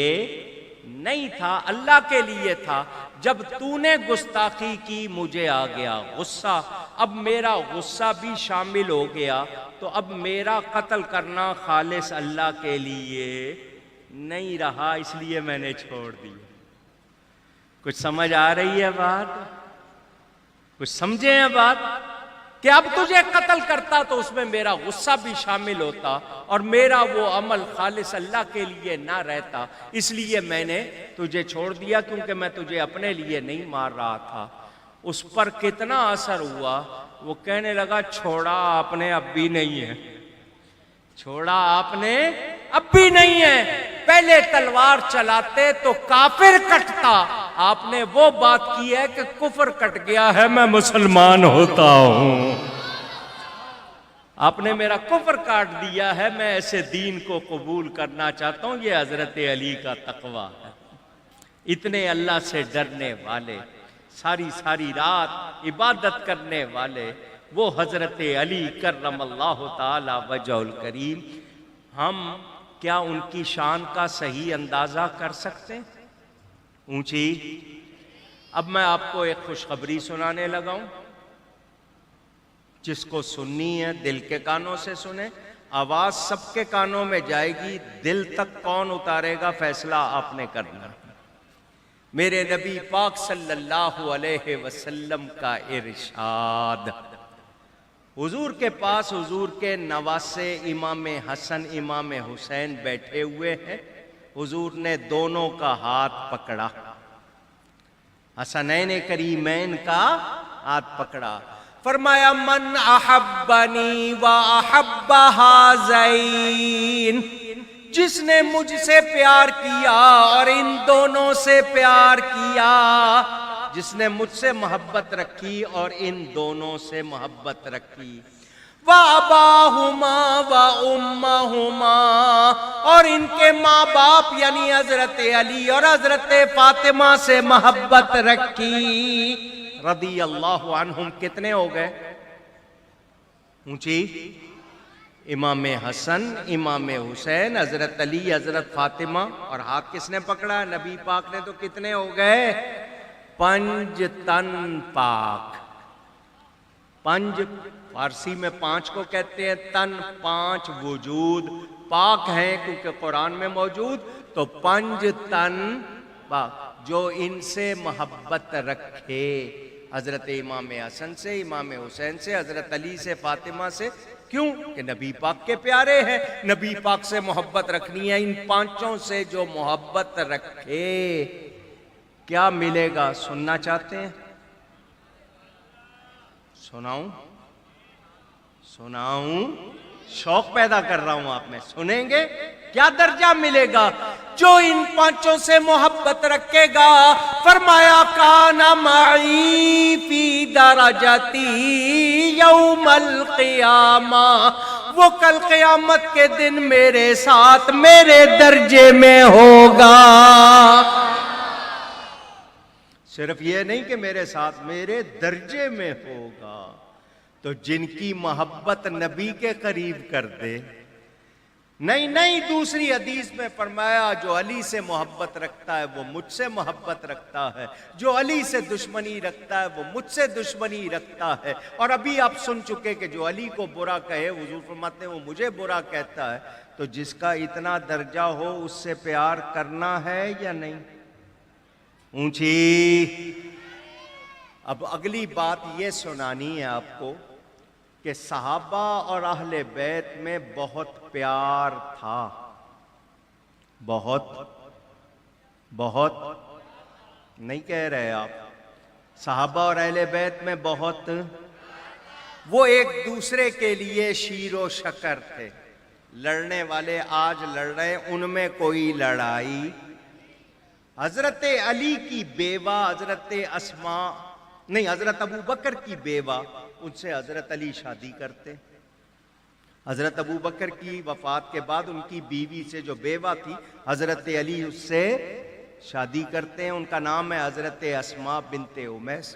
نہیں تھا، اللہ کے لیے تھا۔ جب تو نے گستاخی کی مجھے آ گیا غصہ، اب میرا غصہ بھی شامل ہو گیا، تو اب میرا قتل کرنا خالص اللہ کے لیے نہیں رہا، اس لیے میں نے چھوڑ دیا۔ کچھ سمجھ آ رہی ہے بات؟ کچھ سمجھے ہیں بات؟ کہ اب تجھے قتل کرتا تو اس میں میرا غصہ بھی شامل ہوتا اور میرا وہ عمل خالص اللہ کے لیے نہ رہتا، اس لیے میں نے تجھے چھوڑ دیا، کیونکہ میں تجھے اپنے لیے نہیں مار رہا تھا۔ اس پر کتنا اثر ہوا، وہ کہنے لگا چھوڑا آپ نے اب بھی نہیں ہے، چھوڑا آپ نے اب بھی نہیں ہے۔ پہلے تلوار چلاتے تو کافر کٹتا، آپ نے وہ بات کی ہے کہ کفر کٹ گیا ہے، میں مسلمان ہوتا ہوں۔ آپ نے میرا کفر کاٹ دیا ہے، میں ایسے دین کو قبول کرنا چاہتا ہوں۔ یہ حضرت علی کا تقویٰ ہے۔ اتنے اللہ سے ڈرنے والے، ساری ساری رات عبادت کرنے والے، وہ حضرت علی کرم اللہ تعالی وجہ الکریم۔ ہم کیا ان کی شان کا صحیح اندازہ کر سکتے ہیں؟ اونچی۔ اب میں آپ کو ایک خوشخبری سنانے لگا ہوں، جس کو سننی ہے دل کے کانوں سے سنیں۔ آواز سب کے کانوں میں جائے گی، دل تک کون اتارے گا فیصلہ آپ نے کرنا۔ میرے نبی پاک صلی اللہ علیہ وسلم کا ارشاد، حضور کے پاس حضور کے نواسے امام حسن امام حسین بیٹھے ہوئے ہیں۔ حضور نے دونوں کا ہاتھ پکڑا، حسنین کریمین کا ہاتھ پکڑا، فرمایا من احبنی و احب ہذین، جس نے مجھ سے پیار کیا اور ان دونوں سے پیار کیا، جس نے مجھ سے محبت رکھی اور ان دونوں سے محبت رکھی، وَأَبَاهُمَا وَأُمَّهُمَا، اور ان کے ماں باپ یعنی حضرت علی اور حضرت فاطمہ سے محبت رکھی۔ رضی اللہ عنہم کتنے ہو گئے؟ اونچی، امام حسن، امام حسین، حضرت علی، حضرت فاطمہ، اور ہاتھ کس نے پکڑا؟ نبی پاک نے۔ تو کتنے ہو گئے؟ 5 تن پاک۔ 5 فارسی میں 5 کو کہتے ہیں تن، 5 وجود پاک ہیں کیونکہ قرآن میں موجود۔ تو 5 تن پاک جو ان سے محبت رکھے، حضرت امام حسن سے، امام حسین سے، حضرت علی سے، فاطمہ سے۔ کیوں؟ کہ نبی پاک کے پیارے ہیں، نبی پاک سے محبت رکھنی ہے۔ ان 5 سے جو محبت رکھے کیا ملے گا؟ سننا چاہتے ہیں؟ سناؤں؟ شوق پیدا کر رہا ہوں آپ میں، سنیں گے؟ کیا درجہ ملے گا جو ان 5 سے محبت رکھے گا؟ فرمایا کان معی فی درجتی یوم القیامہ، وہ کل قیامت کے دن میرے ساتھ میرے درجے میں ہوگا۔ صرف یہ نہیں کہ میرے ساتھ، میرے درجے میں ہوگا۔ تو جن کی محبت نبی کے قریب کر دے، نہیں دوسری حدیث میں فرمایا جو علی سے محبت رکھتا ہے وہ مجھ سے محبت رکھتا ہے، جو علی سے دشمنی رکھتا ہے وہ مجھ سے دشمنی رکھتا ہے۔ اور ابھی آپ سن چکے کہ جو علی کو برا کہے، حضور فرماتے ہیں وہ مجھے برا کہتا ہے۔ تو جس کا اتنا درجہ ہو اس سے پیار کرنا ہے یا نہیں؟ اونچی۔ اب اگلی بات یہ سنانی ہے آپ کو کہ صحابہ اور اہل بیت میں بہت پیار تھا، بہت نہیں کہہ رہے آپ؟ صحابہ اور اہل بیت میں بہت، وہ ایک دوسرے کے لیے شیر و شکر تھے۔ لڑنے والے آج لڑ رہے ہیں، ان میں کوئی لڑائی۔ حضرت علی کی بیوہ حضرت اسماء نہیں، حضرت ابو بکر کی بیوہ، ان سے حضرت علی شادی کرتے۔ حضرت ابو بکر کی وفات کے بعد ان کی بیوی سے جو بیوہ تھی، حضرت علی اس سے شادی کرتے ہیں۔ ان کا نام ہے حضرت اسماء بنت امیس۔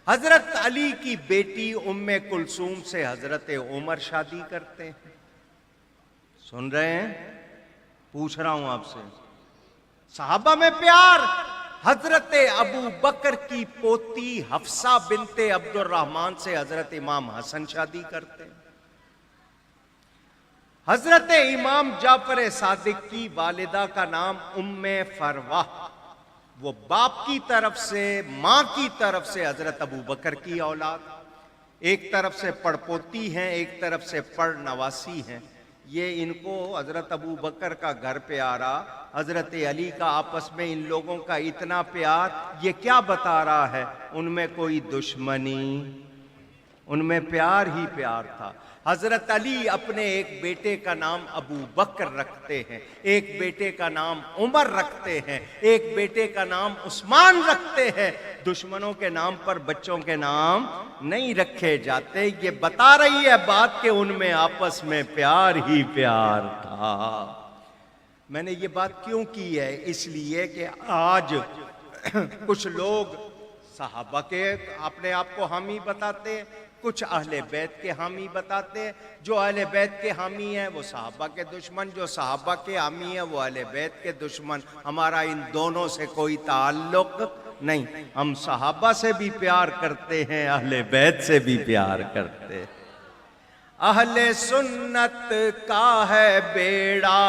حضرت علی کی بیٹی ام کلثوم سے حضرت عمر شادی کرتے ہیں۔ سن رہے ہیں؟ پوچھ رہا ہوں آپ سے۔ صحابہ میں پیار۔ حضرت ابو بکر کی پوتی حفصہ بنت عبد الرحمن سے حضرت امام حسن شادی کرتے ہیں۔ حضرت امام جعفر صادق کی والدہ کا نام ام فروہ، وہ باپ کی طرف سے، ماں کی طرف سے حضرت ابو بکر کی اولاد، ایک طرف سے پڑپوتی ہیں، ایک طرف سے پڑ نواسی ہیں۔ یہ ان کو حضرت ابو بکر کا گھر پیارا، حضرت علی کا آپس میں ان لوگوں کا اتنا پیار، یہ کیا بتا رہا ہے؟ ان میں کوئی دشمنی، ان میں پیار ہی پیار تھا۔ حضرت علی اپنے ایک بیٹے کا نام ابو بکر رکھتے ہیں، ایک بیٹے کا نام عمر رکھتے ہیں، ایک بیٹے کا نام عثمان رکھتے ہیں۔ دشمنوں کے نام پر بچوں کے نام نہیں رکھے جاتے۔ یہ بتا رہی ہے بات کہ ان میں آپس میں پیار ہی پیار تھا۔ میں نے یہ بات کیوں کی ہے؟ اس لیے کہ آج کچھ لوگ صحابہ کے اپنے آپ کو حامی بتاتے ہیں، کچھ اہل بیت کے حامی بتاتے ہیں۔ جو اہل بیت کے حامی ہیں وہ صحابہ کے دشمن، جو صحابہ کے حامی ہیں وہ اہل بیت کے دشمن۔ ہمارا ان دونوں سے کوئی تعلق نہیں۔ ہم صحابہ سے بھی پیار کرتے ہیں، اہل بیت سے بھی پیار کرتے ہیں۔ اہل سنت کا ہے بیڑا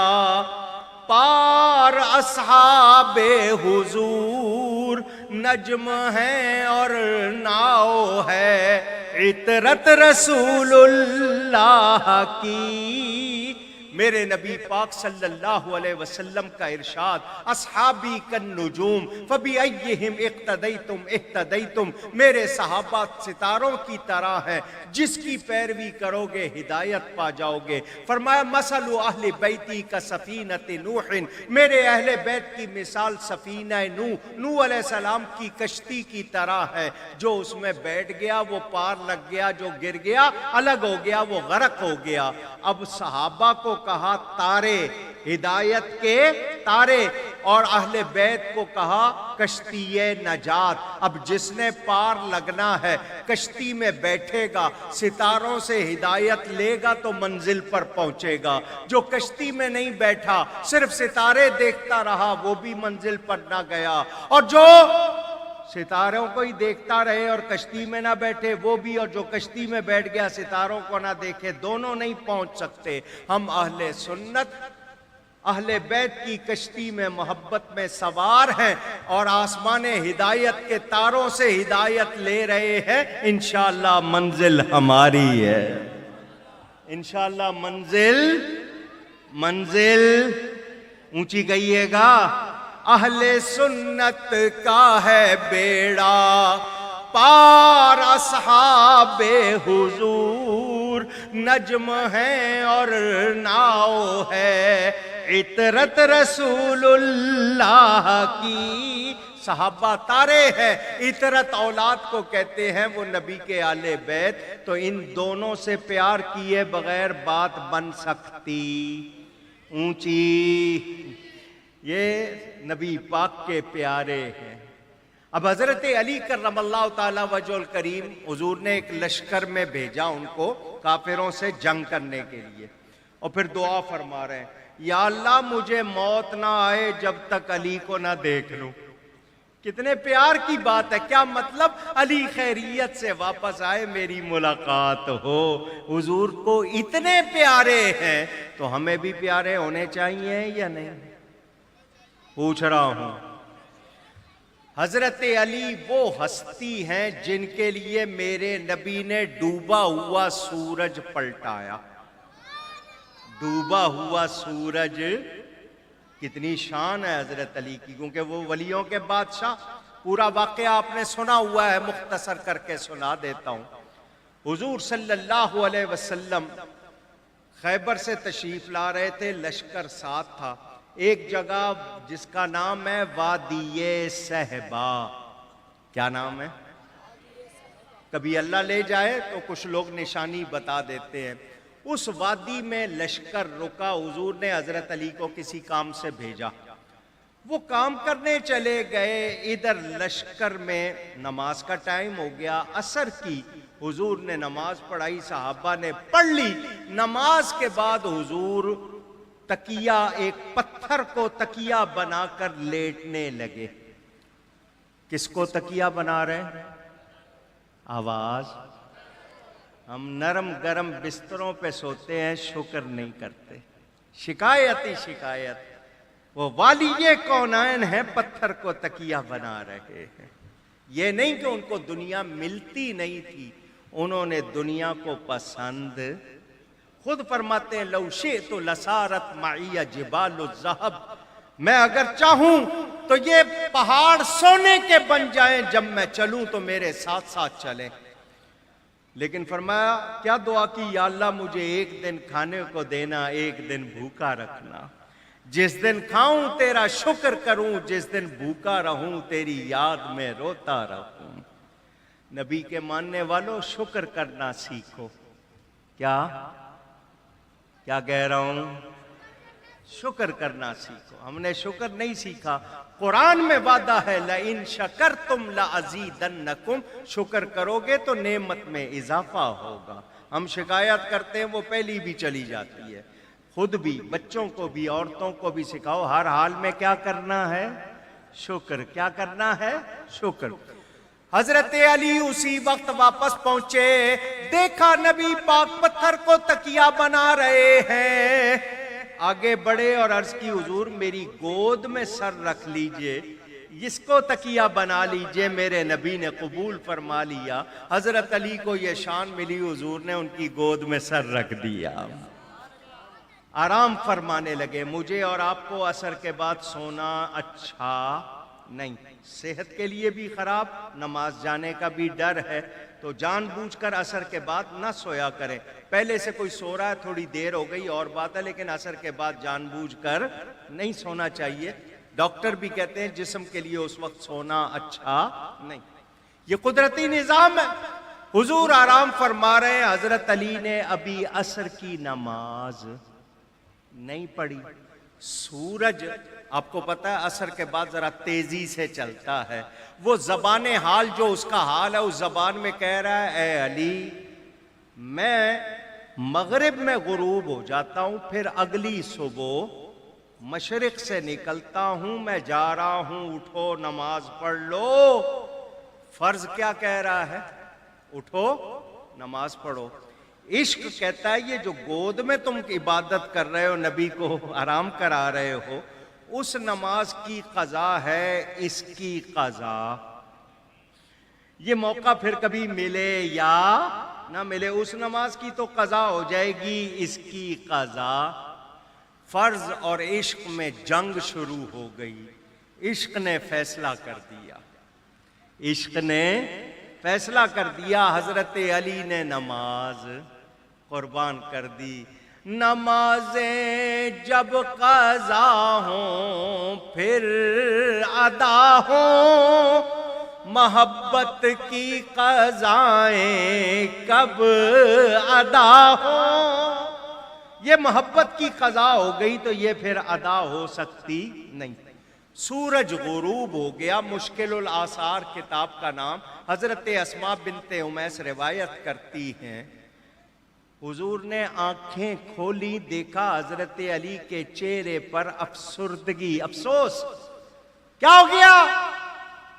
پار، اصحاب حضور نجم ہیں اور ناؤ ہے، عطرت رسول اللہ کی۔ میرے نبی پاک صلی اللہ علیہ وسلم کا ارشاد، اصحابی کالنجوم فبأیہم اقتدیتم اہتدیتم، میرے صحابہ ستاروں کی طرح ہیں، جس کی پیروی کرو گے ہدایت پا جاؤ گے۔ فرمایا مثل اہل بیتی کا سفینۃ نوح، میرے اہل بیت کی مثال سفینہ نوح علیہ السلام کی کشتی کی طرح ہے، جو اس میں بیٹھ گیا وہ پار لگ گیا، جو گر گیا الگ ہو گیا، وہ غرق ہو گیا۔ اب صحابہ کو کہا تارے، ہدایت کے تارے، اور اہل بیت کو کہا کشتی نجات. اب جس نے پار لگنا ہے کشتی میں بیٹھے گا, ستاروں سے ہدایت لے گا تو منزل پر پہنچے گا. جو کشتی میں نہیں بیٹھا صرف ستارے دیکھتا رہا وہ بھی منزل پر نہ گیا, اور جو ستاروں کو ہی دیکھتا رہے اور کشتی میں نہ بیٹھے وہ بھی, اور جو کشتی میں بیٹھ گیا ستاروں کو نہ دیکھے, دونوں نہیں پہنچ سکتے. ہم اہل سنت اہل بیت کی کشتی میں محبت میں سوار ہیں اور آسمان ہدایت کے تاروں سے ہدایت لے رہے ہیں. انشاءاللہ منزل ہماری ہے, انشاءاللہ منزل اونچی گئیے گا. اہل سنت کا ہے بیڑا پار اصحاب حضور, نجم ہے اور ناؤ ہے عطرت رسول اللہ کی. صحابہ تارے ہیں, عطرت اولاد کو کہتے ہیں, وہ نبی کے آل بیت. تو ان دونوں سے پیار کیے بغیر بات بن سکتی؟ اونچی. یہ نبی پاک کے پیارے ہیں. اب حضرت علی کرم اللہ تعالی وجہ الکریم, حضور نے ایک لشکر میں بھیجا ان کو کافروں سے جنگ کرنے کے لیے, اور پھر دعا فرما رہے ہیں یا اللہ مجھے موت نہ آئے جب تک علی کو نہ دیکھ لوں. کتنے پیار کی بات ہے. کیا مطلب؟ علی خیریت سے واپس آئے, میری ملاقات ہو. حضور کو اتنے پیارے ہیں تو ہمیں بھی پیارے ہونے چاہیے یا نہیں؟ پوچھ رہا ہوں. حضرت علی وہ ہستی ہیں جن کے لیے میرے نبی نے ڈوبا ہوا سورج پلٹایا. ڈوبا ہوا سورج, کتنی شان ہے حضرت علی کی, کیونکہ وہ ولیوں کے بادشاہ. پورا واقعہ آپ نے سنا ہوا ہے, مختصر کر کے سنا دیتا ہوں. حضور صلی اللہ علیہ وسلم خیبر سے تشریف لا رہے تھے, لشکر ساتھ تھا. ایک جگہ جس کا نام ہے وادی صہبا. کیا نام ہے؟ کبھی اللہ لے جائے تو کچھ لوگ نشانی بتا دیتے ہیں. اس وادی میں لشکر رکا. حضور نے حضرت علی کو کسی کام سے بھیجا, وہ کام کرنے چلے گئے. ادھر لشکر میں نماز کا ٹائم ہو گیا, عصر کی. حضور نے نماز پڑھائی, صحابہ نے پڑھ لی. نماز کے بعد حضور تکیہ, ایک پتھر کو تکیہ بنا کر لیٹنے لگے. کس کو تکیہ بنا رہے ہیں؟ آواز. ہم نرم گرم بستروں پہ سوتے ہیں, شکر نہیں کرتے. شکایت ہی شکایت. وہ والی کونین ہیں, پتھر کو تکیہ بنا رہے ہیں. یہ نہیں کہ ان کو دنیا ملتی نہیں تھی, انہوں نے دنیا کو پسند. خود فرماتے ہیں لو شئت لسارت معی جبال الذہب, میں اگر چاہوں تو یہ پہاڑ سونے کے بن جائیں, جب میں چلوں تو میرے ساتھ ساتھ چلیں. لیکن فرمایا کیا دعا کی, یا اللہ مجھے ایک دن کھانے کو دینا, ایک دن بھوکا رکھنا. جس دن کھاؤں تیرا شکر کروں, جس دن بھوکا رہوں تیری یاد میں روتا رہوں. نبی کے ماننے والوں شکر کرنا سیکھو. کیا کہہ رہا ہوں؟ شکر کرنا سیکھو. ہم نے شکر نہیں سیکھا. قرآن میں وعدہ ہے لَإِن شَكَرْتُمْ لَأَزِيدَنَّكُمْ, شکر کرو گے تو نعمت میں اضافہ ہوگا. ہم شکایت کرتے ہیں, وہ پہلی بھی چلی جاتی ہے. خود بھی, بچوں کو بھی, عورتوں کو بھی سکھاؤ, ہر حال میں کیا کرنا ہے؟ شکر. کیا کرنا ہے؟ شکر. حضرت علی اسی وقت واپس پہنچے, دیکھا نبی پاک پتھر کو تکیہ بنا رہے ہیں. آگے بڑھے اور عرض کی حضور میری گود میں سر رکھ لیجئے, اس کو تکیہ بنا لیجئے. میرے نبی نے قبول فرما لیا. حضرت علی کو یہ شان ملی, حضور نے ان کی گود میں سر رکھ دیا. آرام فرمانے لگے. مجھے اور آپ کو عصر کے بعد سونا اچھا نہیں, صحت کے لیے بھی خراب, نماز جانے کا بھی ڈر ہے. تو جان بوجھ کر عصر کے بعد نہ سویا کریں. پہلے سے کوئی سو رہا ہے, تھوڑی دیر ہو گئی اور بات ہے, لیکن عصر کے بعد جان بوجھ کر نہیں سونا چاہیے. ڈاکٹر بھی کہتے ہیں جسم کے لیے اس وقت سونا اچھا نہیں. یہ قدرتی نظام ہے. حضور آرام فرما رہے ہیں. حضرت علی نے ابھی عصر کی نماز نہیں پڑھی. سورج آپ کو پتا ہے عصر کے بعد ذرا تیزی سے چلتا ہے، وہ زبان حال جو اس کا حال ہے اس زبان میں کہہ رہا ہے اے علی میں مغرب میں غروب ہو جاتا ہوں، پھر اگلی صبح مشرق سے نکلتا ہوں، میں جا رہا ہوں، اٹھو نماز پڑھ لو۔ فرض کیا کہہ رہا ہے؟ اٹھو نماز پڑھو۔ عشق کہتا ہے یہ جو گود میں تم عبادت کر رہے ہو، نبی کو آرام کرا رہے ہو، اس نماز کی قضا ہے اس کی قضا۔ یہ موقع پھر کبھی ملے یا نہ ملے، اس نماز کی تو قضا ہو جائے گی، اس کی قضا۔ فرض اور عشق میں جنگ شروع ہو گئی، عشق نے فیصلہ کر دیا، عشق نے فیصلہ کر دیا، حضرت علی نے نماز قربان کر دی۔ نمازیں جب قضا ہوں پھر ادا ہوں، محبت کی قضائیں کب ادا ہوں۔ یہ محبت کی قضا ہو گئی تو یہ پھر ادا ہو سکتی نہیں۔ سورج غروب ہو گیا، مشکل الآثار کتاب کا نام، حضرت اسماء بنت امیس روایت کرتی ہیں، حضور نے آنکھیں کھولی، دیکھا حضرت علی کے چہرے پر افسردگی، افسوس۔ کیا ہو گیا؟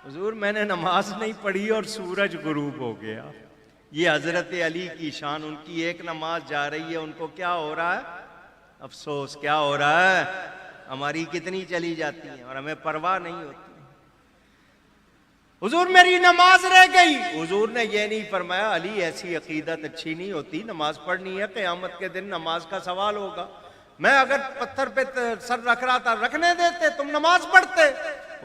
حضور میں نے نماز نہیں پڑھی اور سورج غروب ہو گیا۔ یہ حضرت علی کی شان، ان کی ایک نماز جا رہی ہے، ان کو کیا ہو رہا ہے؟ افسوس۔ کیا ہو رہا ہے؟ ہماری کتنی چلی جاتی ہیں اور ہمیں پرواہ نہیں ہوتی۔ حضور میری نماز رہ گئی، حضور نے یہ نہیں فرمایا علی ایسی عقیدت اچھی نہیں ہوتی، نماز پڑھنی ہے، قیامت کے دن نماز کا سوال ہوگا۔ میں اگر پتھر پہ سر رکھ رہا تھا رکھنے دیتے، تم نماز پڑھتے۔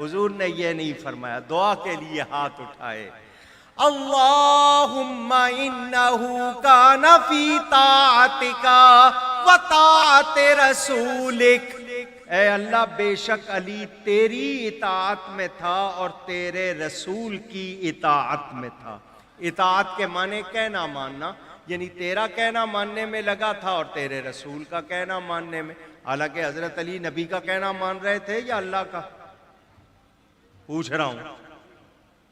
حضور نے یہ نہیں فرمایا، دعا کے لیے ہاتھ اٹھائے، اللہم انہو کان فی طاعتک و طاعت رسولک، اے اللہ بے شک علی تیری اطاعت میں تھا اور تیرے رسول کی اطاعت میں تھا۔ اطاعت کے معنی کہنا ماننا، یعنی تیرا کہنا ماننے میں لگا تھا اور تیرے رسول کا کہنا ماننے میں۔ حالانکہ حضرت علی نبی کا کہنا مان رہے تھے یا اللہ کا؟ پوچھ رہا ہوں،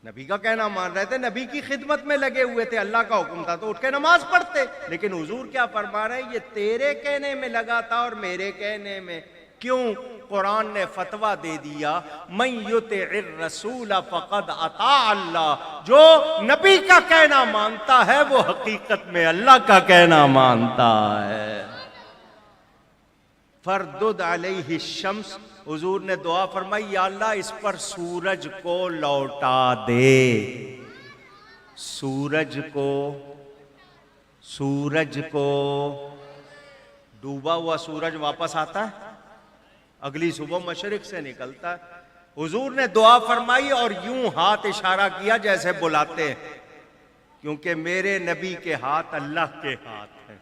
نبی کا کہنا مان رہے تھے، نبی کی خدمت میں لگے ہوئے تھے، اللہ کا حکم تھا تو اٹھ کے نماز پڑھتے۔ لیکن حضور کیا فرما رہے ہیں؟ یہ تیرے کہنے میں لگا تھا اور میرے کہنے میں۔ کیوں؟ قرآن نے فتویٰ دے دیا، من یطع الرسول فقد اطاع اللہ، جو نبی کا کہنا مانتا ہے وہ حقیقت میں اللہ کا کہنا مانتا ہے۔ فردد علیہ الشمس، حضور نے دعا فرمائی یا اللہ اس پر سورج کو لوٹا دے۔ سورج کو ڈوبا ہوا سورج واپس آتا ہے، اگلی صبح مشرق سے نکلتا ہے۔ حضور نے دعا فرمائی اور یوں ہاتھ اشارہ کیا جیسے بلاتے ہیں، کیونکہ میرے نبی کے ہاتھ اللہ کے ہاتھ ہیں۔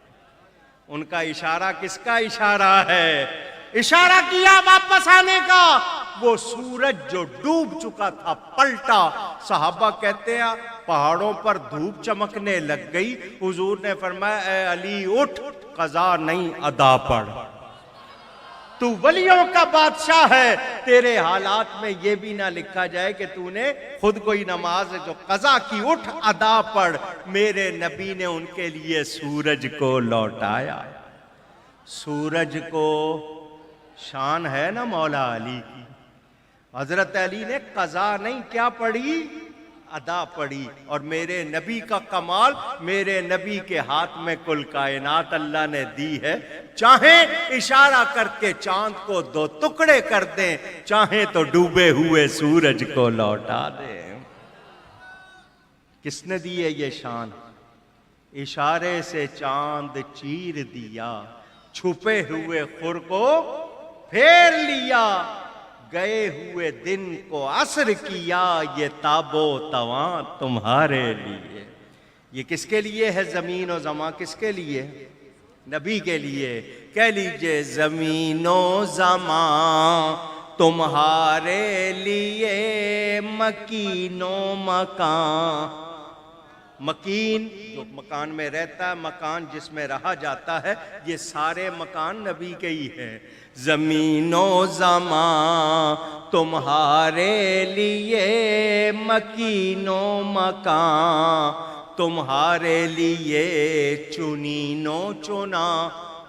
ان کا اشارہ کس کا اشارہ ہے؟ اشارہ کیا واپس آنے کا۔ وہ سورج جو ڈوب چکا تھا پلٹا، صحابہ کہتے ہیں پہاڑوں پر دھوپ چمکنے لگ گئی۔ حضور نے فرمایا اے علی اٹھ، قضا نہیں ادا پڑھ، تو ولیوں کا بادشاہ ہے، تیرے حالات میں یہ بھی نہ لکھا جائے کہ تو نے خود کوئی نماز جو قضا کی، اٹھ ادا پڑھ۔ میرے نبی نے ان کے لیے سورج کو لوٹایا۔ سورج کو شان ہے نا مولا علی کی۔ حضرت علی نے قضا نہیں کیا پڑھی؟ ادا پڑھی۔ اور میرے نبی کا کمال، میرے نبی کے ہاتھ میں کل کائنات اللہ نے دی ہے، چاہیں اشارہ کر کے چاند کو دو ٹکڑے کر دیں، چاہیں تو ڈوبے ہوئے سورج کو لوٹا دیں۔ کس نے دی ہے یہ شان؟ اشارے سے چاند چیر دیا، چھپے ہوئے خور کو پھیر لیا، گئے ہوئے دن کو عصر کیا، یہ تاب و تواں تمہارے لیے۔ یہ کس کے لیے ہے زمین و زمان؟ کس کے لیے؟ نبی کے لیے۔ کہہ لیجئے زمین و زمان تمہارے لیے، مکین و مکان مکین جو مکان میں رہتا ہے، مکان جس میں رہا جاتا ہے، یہ سارے مکان نبی کے ہی ہیں۔ زمین و زمان تمہارے لیے، مکین و مکان تمہارے لیے، چنین و چنا،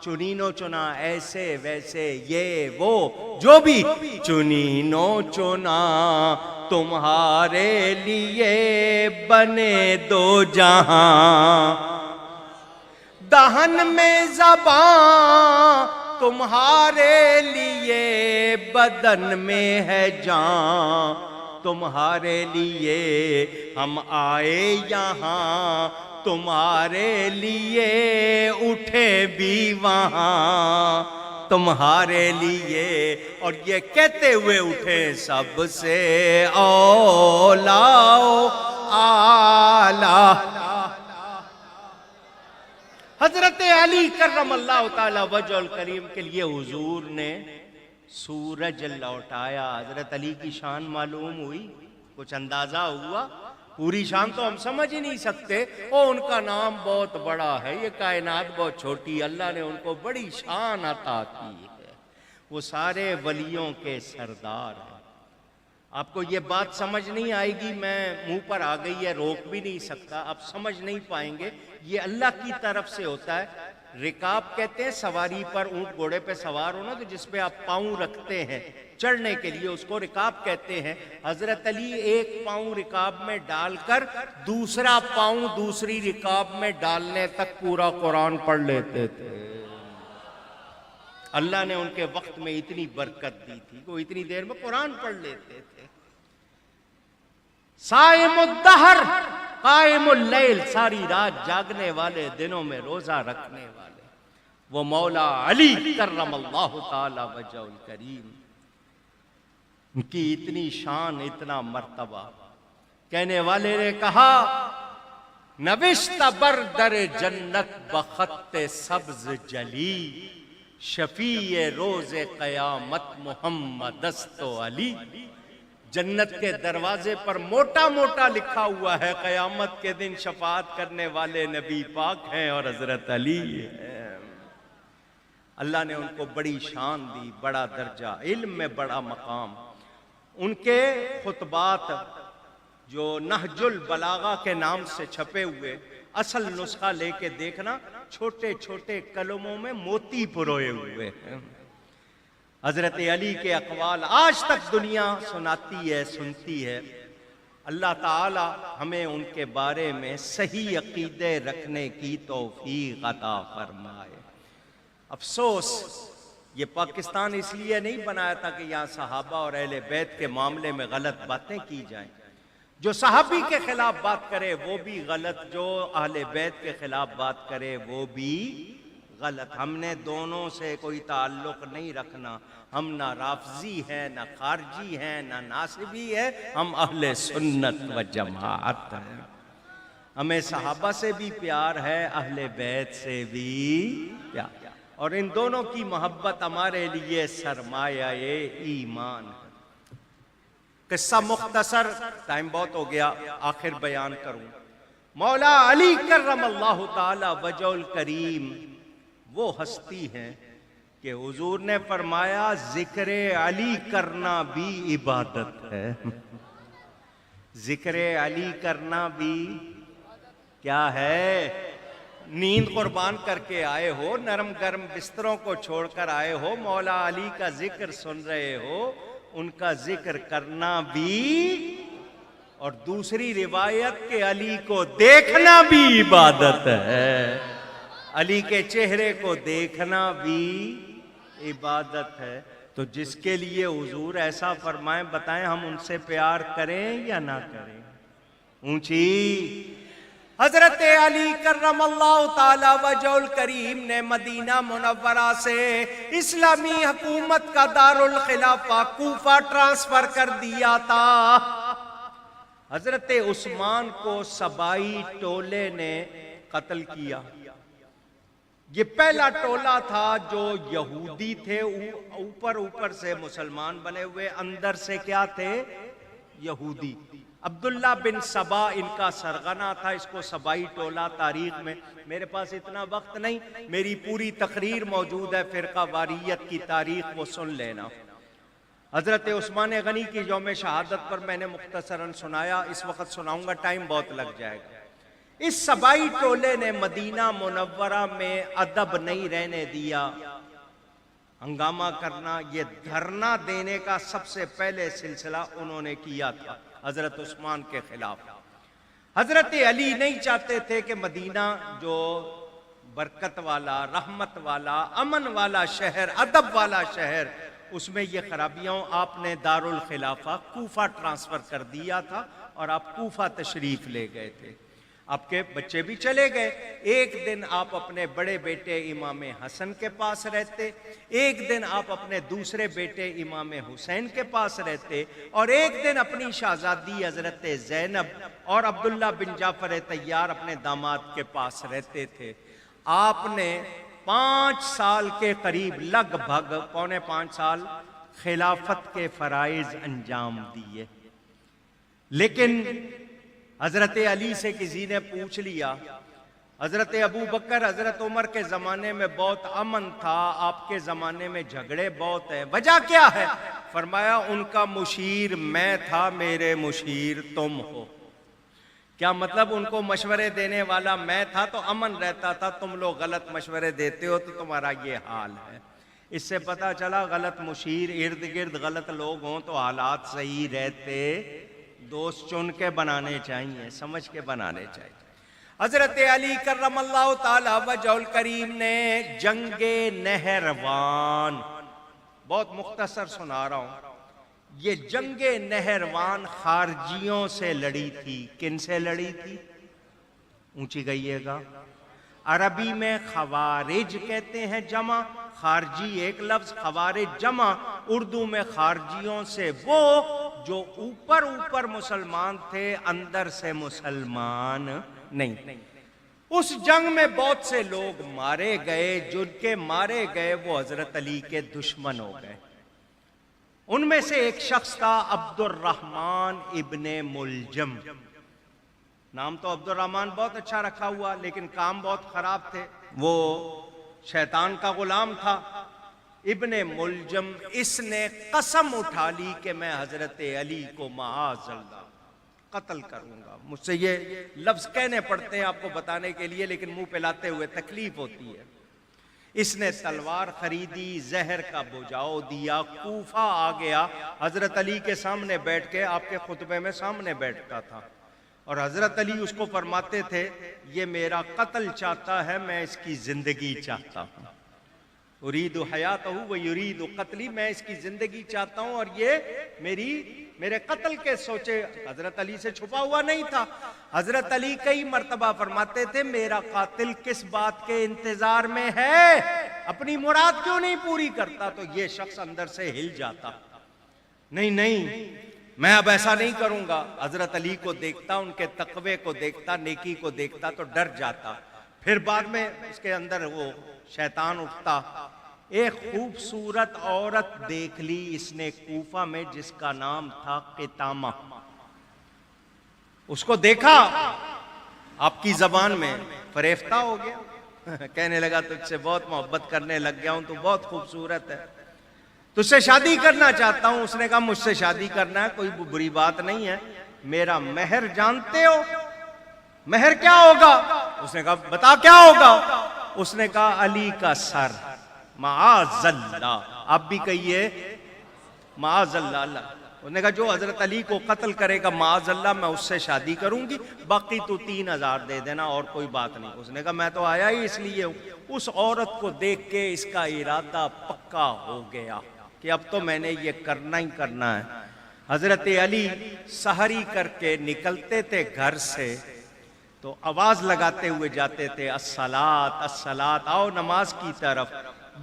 چنین و چنا ایسے ویسے یہ وہ جو بھی، چنین و چنا تمہارے لیے، بنے دو جہاں، دہن میں زبان تمہارے لیے، بدن میں ہے جان تمہارے لیے، ہم آئے یہاں تمہارے لیے، اٹھے بھی وہاں تمہارے لیے، اور یہ کہتے ہوئے اٹھے سب سے اولا اعلیٰ۔ حضرت علی کرم اللہ تعالی وجہ الکریم کے لیے حضور نے سورج لوٹایا۔ حضرت علی کی شان معلوم ہوئی، کچھ اندازہ ہوا؟ پوری شان تو ہم سمجھ ہی نہیں سکتے، اور ان کا نام بہت بڑا ہے، یہ کائنات بہت چھوٹی، اللہ نے ان کو بڑی شان عطا کی ہے، وہ سارے ولیوں کے سردار ہیں۔ آپ کو یہ بات سمجھ نہیں آئے گی، میں منہ پر آ گئی ہے، روک بھی نہیں سکتا، آپ سمجھ نہیں پائیں گے، یہ اللہ کی طرف سے ہوتا ہے۔ رکاب کہتے ہیں سواری پر، اونٹ گھوڑے پہ سوار ہونا تو جس پہ آپ پاؤں رکھتے ہیں چڑھنے کے لیے، اس کو رکاب کہتے ہیں۔ حضرت علی ایک پاؤں رکاب میں ڈال کر دوسرا پاؤں دوسری رکاب میں ڈالنے تک پورا قرآن پڑھ لیتے تھے۔ اللہ نے ان کے وقت میں اتنی برکت دی تھی کہ وہ اتنی دیر میں قرآن پڑھ لیتے تھے۔ صائم الدہر قائم اللیل، ساری رات جاگنے والے، دنوں میں روزہ رکھنے والے، وہ مولا علی کرم اللہ تعالی وجہ الکریم، ان کی اتنی شان، اتنا مرتبہ۔ کہنے والے نے کہا نوشت بر در جنت بخط سبز جلی، شفیع روز قیامت محمد است و علی۔ جنت کے دروازے پر موٹا موٹا لکھا ہوا ہے قیامت کے دن شفاعت کرنے والے نبی پاک ہیں اور حضرت علی ہیں۔ اللہ نے ان کو بڑی شان دی، بڑا درجہ، علم میں بڑا مقام۔ ان کے خطبات جو نہج البلاغہ کے نام سے چھپے ہوئے، اصل نسخہ لے کے دیکھنا، چھوٹے چھوٹے کلموں میں موتی پروئے ہوئے ہیں۔ حضرت علی کے اقوال آج تک دنیا سناتی ہے، سنتی ہے۔ اللہ تعالی ہمیں ان کے بارے میں صحیح عقیدے رکھنے کی توفیق عطا فرمائے۔ افسوس یہ پاکستان اس لیے نہیں بنایا تھا کہ یہاں صحابہ اور اہل بیت کے معاملے میں غلط باتیں کی جائیں۔ جو صحابی کے خلاف بات کرے وہ بھی غلط، جو اہل بیت کے خلاف بات کرے وہ بھی غلط۔ ہم نے دونوں سے کوئی تعلق نہیں رکھنا، ہم نہ رافضی ہیں، نہ خارجی ہیں، نہ ناصبی ہیں، ہم اہل سنت و جماعت ہیں۔ ہمیں صحابہ سے بھی پیار ہے، اہل بیت سے بھی پیار، اور ان دونوں کی محبت ہمارے لیے سرمایہ ایمان ہے۔ قصہ مختصر، ٹائم بہت ہو گیا، آخر بیان کروں۔ مولا علی کرم اللہ تعالی وجہ الکریم وہ ہستی ہیں کہ حضور نے فرمایا ذکر علی کرنا بھی عبادت ہے۔ ذکر علی کرنا بھی کیا ہے؟ نیند قربان کر کے آئے ہو، نرم گرم بستروں کو چھوڑ کر آئے ہو، مولا علی کا ذکر سن رہے ہو، ان کا ذکر کرنا بھی، اور دوسری روایت کہ علی کو دیکھنا بھی عبادت ہے۔ علی کے چہرے کو دیکھنا بھی عبادت ہے۔ تو جس کے لیے حضور ایسا فرمائیں، بتائیں ہم ان سے پیار کریں یا نہ کریں؟ اونچی حضرت علی کرم اللہ تعالی وجہ الکریم نے مدینہ منورہ سے اسلامی حکومت کا دارالخلافہ کوفہ ٹرانسفر کر دیا تھا۔ حضرت عثمان کو سبائی ٹولے نے قتل کیا۔ یہ پہلا ٹولہ تھا جو یہودی تھے، اوپر سے مسلمان بنے ہوئے، اندر سے کیا تھے؟ یہودی۔ عبداللہ بن سبا ان کا سرغنہ تھا، اس کو سبائی ٹولہ تاریخ میں، میرے پاس اتنا وقت نہیں، میری پوری تقریر موجود ہے فرقہ واریت کی تاریخ، وہ سن لینا۔ حضرت عثمان غنی کی یوم شہادت پر میں نے مختصراً سنایا، اس وقت سناؤں گا، ٹائم بہت لگ جائے گا۔ اس سبائی ٹولے نے مدینہ منورہ میں ادب نہیں رہنے دیا، ہنگامہ کرنا، یہ دھرنا دینے کا سب سے پہلے سلسلہ انہوں نے کیا تھا حضرت عثمان کے خلاف۔ حضرت علی نہیں چاہتے تھے کہ مدینہ جو برکت والا، رحمت والا، امن والا شہر، ادب والا شہر، اس میں یہ خرابیاں ہوں۔ آپ نے دارالخلافہ کوفہ ٹرانسفر کر دیا تھا اور آپ کوفہ تشریف لے گئے تھے، آپ کے بچے بھی چلے گئے۔ ایک دن آپ اپنے بڑے بیٹے امام حسن کے پاس رہتے، ایک دن آپ اپنے دوسرے بیٹے امام حسین کے پاس رہتے، اور ایک دن اپنی شہزادی حضرت زینب اور عبداللہ بن جعفر طیار اپنے داماد کے پاس رہتے تھے۔ آپ نے 5 سال کے قریب، لگ بھگ 4.25 سال خلافت کے فرائض انجام دیے۔ لیکن حضرت علی سے کسی نے پوچھ لیا، حضرت ابو بکر، حضرت عمر کے زمانے میں بہت امن تھا، آپ کے زمانے میں جھگڑے بہت ہیں، وجہ کیا ہے؟ فرمایا ان کا مشیر میں تھا، میرے مشیر تم ہو۔ کیا مطلب؟ ان کو مشورے دینے والا میں تھا تو امن رہتا تھا، تم لوگ غلط مشورے دیتے ہو تو تمہارا یہ حال ہے۔ اس سے پتہ چلا غلط مشیر، ارد گرد غلط لوگ ہوں تو حالات صحیح رہتے، دوست چن کے بنانے چاہیے، سمجھ کے بنانے چاہیے۔ حضرت علی کرم اللہ تعالی وجہ الکریم نے جنگ نہروان، بہت مختصر سنا رہا ہوں، یہ جنگ نہروان خارجیوں سے لڑی تھی۔ کن سے لڑی تھی؟ اونچی گئیے گا۔ عربی میں خوارج کہتے ہیں جمع، خارجی ایک لفظ، خوارج جمع۔ اردو میں خارجیوں سے وہ جو اوپر مسلمان تھے، اندر سے مسلمان نہیں۔ اس جنگ میں بہت سے لوگ مارے گئے، جن کے مارے گئے وہ حضرت علی کے دشمن ہو گئے۔ ان میں سے ایک شخص تھا عبد الرحمن ابن ملجم۔ نام تو عبد الرحمن بہت اچھا رکھا ہوا، لیکن کام بہت خراب تھے، وہ شیطان کا غلام تھا۔ ابن ملجم، اس نے قسم اٹھا لی کہ میں حضرت علی کو معاذ اللہ قتل کروں گا۔ مجھ سے یہ لفظ کہنے پڑتے ہیں آپ کو بتانے کے لیے، لیکن منہ پہ لاتے ہوئے تکلیف ہوتی ہے۔ اس نے تلوار خریدی، زہر کا بجاؤ دیا، کوفہ آ گیا، حضرت علی کے سامنے بیٹھ کے، آپ کے خطبے میں سامنے بیٹھتا تھا، اور حضرت علی اس کو فرماتے تھے یہ میرا قتل چاہتا ہے، میں اس کی زندگی چاہتا ہوں۔ ارید حیاتہ و یرید قتلی، میں اس کی زندگی چاہتا ہوں اور یہ میرے قتل کے سوچے۔ حضرت علی سے چھپا ہوا نہیں تھا۔ حضرت علی کئی مرتبہ فرماتے تھے میرا قاتل کس بات کے انتظار میں ہے، اپنی مراد کیوں نہیں پوری کرتا؟ تو یہ شخص اندر سے ہل جاتا، نہیں میں اب ایسا نہیں کروں گا۔ حضرت علی کو دیکھتا، ان کے تقوی کو دیکھتا، نیکی کو دیکھتا تو ڈر جاتا۔ پھر بعد میں اس کے اندر وہ شیطان اٹھتا۔ ایک خوبصورت عورت دیکھ لی اس نے کوفہ میں، جس کا نام تھا قطامہ۔ اس کو دیکھا، آپ کی زبان میں فریفتہ ہو گیا، کہنے لگا تجھ سے بہت محبت کرنے لگ گیا ہوں، تو بہت خوبصورت ہے، تجھ سے شادی کرنا چاہتا ہوں۔ اس نے کہا مجھ سے شادی کرنا ہے کوئی بری بات نہیں ہے، میرا مہر جانتے ہو؟ مہر کیا ہوگا؟ اس نے کہا بتا کیا ہوگا؟ اس نے کہا علی کا سر، معاذ اللہ۔ آپ بھی کہیے معاذ اللہ۔ اس نے کہا جو حضرت علی کو قتل کرے گا معاذ اللہ، میں اس سے شادی کروں گی، باقی تو 3000 دے دینا، اور کوئی بات نہیں۔ اس نے کہا میں تو آیا ہی اس لیے ہوں۔ اس عورت کو دیکھ کے اس کا ارادہ پکا ہو گیا کہ اب تو میں نے یہ کرنا ہی کرنا ہے۔ حضرت علی سحری کر کے نکلتے تھے گھر سے تو آواز لگاتے ہوئے جاتے تھے الصلاۃ الصلاۃ، آؤ نماز کی طرف۔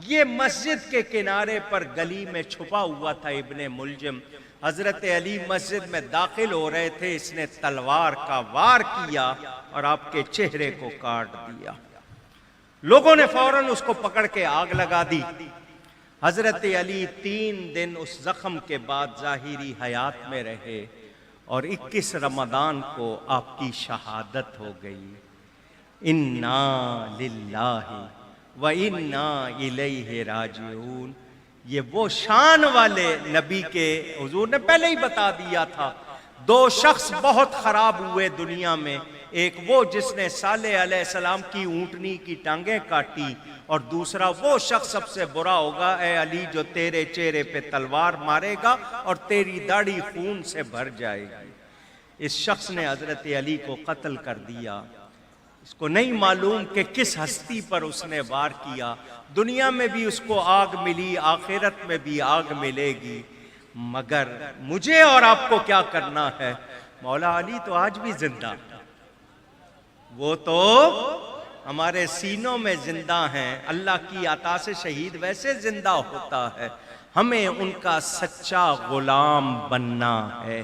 یہ مسجد کے کنارے پر گلی میں چھپا ہوا تھا ابن ملجم۔ حضرت علی مسجد میں داخل ہو رہے تھے، اس نے تلوار کا وار کیا اور آپ کے چہرے کو کاٹ دیا۔ لوگوں نے فوراً اس کو پکڑ کے آگ لگا دی۔ حضرت علی 3 دن اس زخم کے بعد ظاہری حیات میں رہے۔ اور 21 رمضان کو آپ کی شہادت ہو گئی۔ انا للہ و انا الیہ راجعون۔ یہ وہ شان والے نبی کے حضور نے پہلے ہی بتا دیا تھا۔ دو شخص بہت خراب ہوئے دنیا میں، ایک وہ جس نے صالح علیہ السلام کی اونٹنی کی ٹانگیں کاٹی، اور دوسرا وہ شخص سب سے برا ہوگا اے علی جو تیرے چہرے پہ تلوار مارے گا اور تیری داڑھی خون سے بھر جائے گی۔ اس شخص نے حضرت علی کو قتل کر دیا۔ اس کو نہیں معلوم کہ کس ہستی پر اس نے وار کیا۔ دنیا میں بھی اس کو آگ ملی، آخرت میں بھی آگ ملے گی، مگر مجھے اور آپ کو کیا کرنا ہے؟ مولا علی تو آج بھی زندہ، وہ تو ہمارے سینوں میں زندہ ہیں۔ اللہ کی عطا سے شہید ویسے زندہ ہوتا ہے۔ ہمیں ان کا سچا غلام بننا ہے،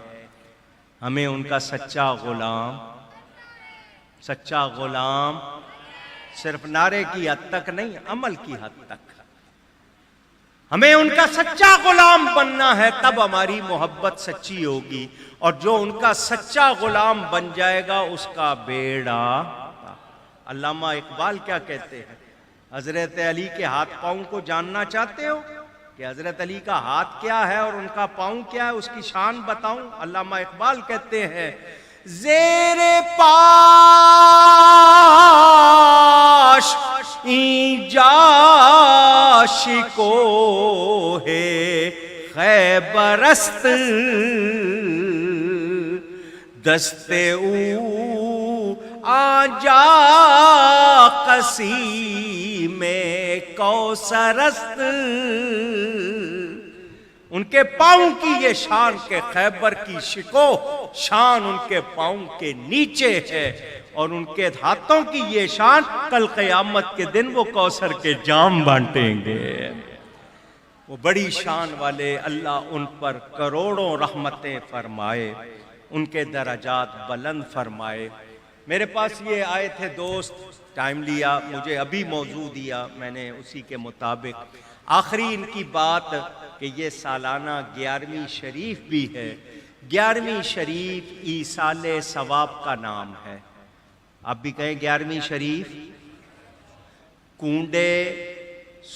ہمیں ان کا سچا غلام صرف نعرے کی حد تک نہیں، عمل کی حد تک ہمیں ان کا سچا غلام بننا ہے، تب ہماری محبت سچی ہوگی، اور جو ان کا سچا غلام بن جائے گا اس کا بیڑا۔ علامہ اقبال کیا کہتے ہیں؟ حضرت علی کے ہاتھ پاؤں کو جاننا چاہتے ہو کہ حضرت علی کا ہاتھ کیا ہے اور ان کا پاؤں کیا ہے، اس کی شان بتاؤں؟ علامہ اقبال کہتے ہیں زیر پاش این جاش کو ہے خیبرست، دستے او آجا قسی میں کوثرست۔ ان کے پاؤں کی یہ شان کہ خیبر کی شکو شان ان کے پاؤں کے نیچے ہے، اور ان کے ہاتھوں کی یہ شان کل قیامت کے دن وہ کوثر کے جام بانٹیں گے۔ وہ بڑی شان والے اللہ ان پر کروڑوں رحمتیں فرمائے، ان کے درجات بلند فرمائے۔ میرے پاس یہ آئے تھے دوست، ٹائم لیا، مجھے ابھی موضوع دیا، میں نے اسی کے مطابق آخری ان کی بات کہ یہ سالانہ 11ویں شریف بھی ہے۔ 11ویں شریف ایصال ثواب کا نام ہے۔ آپ بھی کہیں 11ویں شریف؟ کنڈے،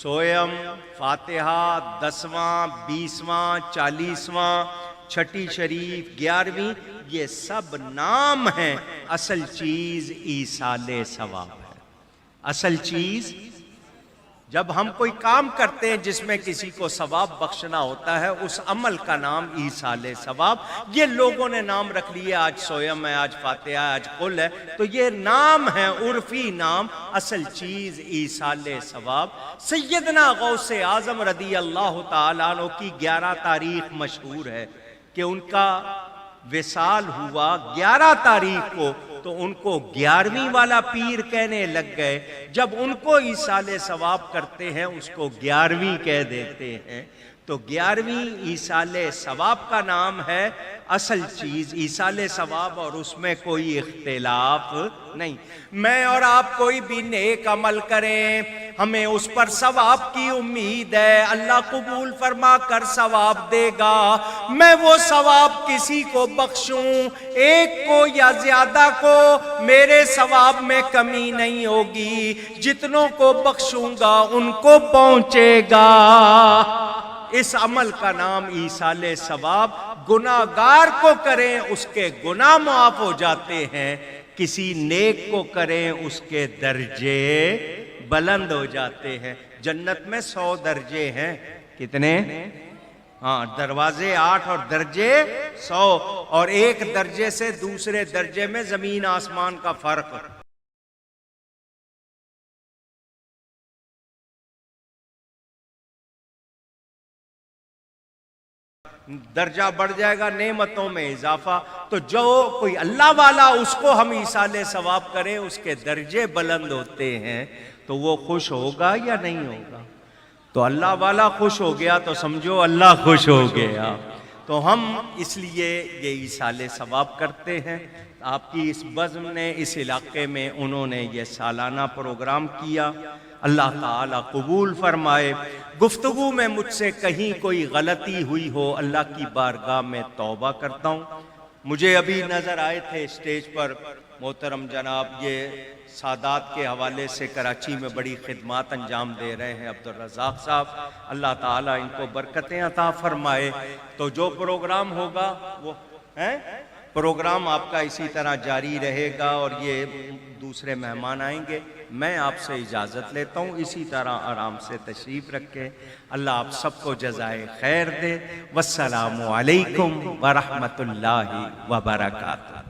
سویم، فاتحہ، 10واں، 20واں، 40واں، چھٹی شریف، 11ویں، یہ سب نام ہیں، اصل چیز ایصال ثواب ہے۔ اصل چیز جب ہم کوئی کام کرتے ہیں جس میں کسی کو ثواب بخشنا ہوتا ہے، اس عمل کا نام ایصال ثواب۔ یہ لوگوں نے نام رکھ لیے، آج سویم ہے، آج فاتحہ ہے، آج قل ہے، تو یہ نام ہے، عرفی نام، اصل چیز ایصال ثواب۔ سیدنا غوث اعظم رضی اللہ تعالیٰ عنہ کی 11 تاریخ مشہور ہے کہ ان کا وصال ہوا 11 تاریخ کو، تو ان کو 11ویں والا پیر کہنے لگ گئے۔ جب ان کو ایصال ثواب کرتے ہیں اس کو 11ویں کہہ دیتے ہیں، تو 11ویں ایصال ثواب کا نام ہے۔ اصل چیز ایصال ثواب، اور اس میں کوئی اختلاف نہیں۔ میں اور آپ کوئی بھی نیک عمل کریں، ہمیں اس پر ثواب کی امید ہے، اللہ قبول فرما کر ثواب دے گا۔ میں وہ ثواب کسی کو بخشوں، ایک کو یا زیادہ کو، میرے ثواب میں کمی نہیں ہوگی، جتنوں کو بخشوں گا ان کو پہنچے گا۔ اس عمل کا نام ایصال ثواب۔ گناہگار کو کریں اس کے گناہ معاف ہو جاتے ہیں، کسی نیک کو کریں اس کے درجے بلند ہو جاتے ہیں۔ جنت میں 100 درجے ہیں، کتنے؟ ہاں، دروازے 8 اور درجے 100، اور ایک درجے سے دوسرے درجے میں زمین آسمان کا فرق۔ درجہ بڑھ جائے گا، نعمتوں میں اضافہ۔ تو جو کوئی اللہ والا اس کو ہم ایصال ثواب کریں، اس کے درجے بلند ہوتے ہیں، تو وہ خوش ہوگا یا نہیں ہوگا؟ تو اللہ والا خوش ہو گیا تو سمجھو اللہ خوش ہو گیا۔ تو ہم اس لیے یہ ایصال ثواب کرتے ہیں۔ آپ کی اس بزم نے، اس علاقے میں انہوں نے یہ سالانہ پروگرام کیا، اللہ تعالیٰ قبول فرمائے۔ گفتگو میں مجھ سے کہیں کوئی غلطی ہوئی ہو، اللہ کی بارگاہ میں توبہ کرتا ہوں، مجھے ابھی نظر آئے تھے اسٹیج پر محترم جناب، یہ سادات کے حوالے سے کراچی میں بڑی خدمات انجام دے رہے ہیں عبدالرزاق صاحب، اللہ تعالیٰ ان کو برکتیں عطا فرمائے۔ تو جو پروگرام ہوگا وہ پروگرام آپ کا اسی طرح جاری رہے گا، اور یہ دوسرے مہمان آئیں گے۔ میں آپ سے اجازت لیتا ہوں، اسی طرح آرام سے تشریف رکھیں۔ اللہ آپ سب کو جزائے خیر دے۔ والسلام علیکم ورحمۃ اللہ وبرکاتہ۔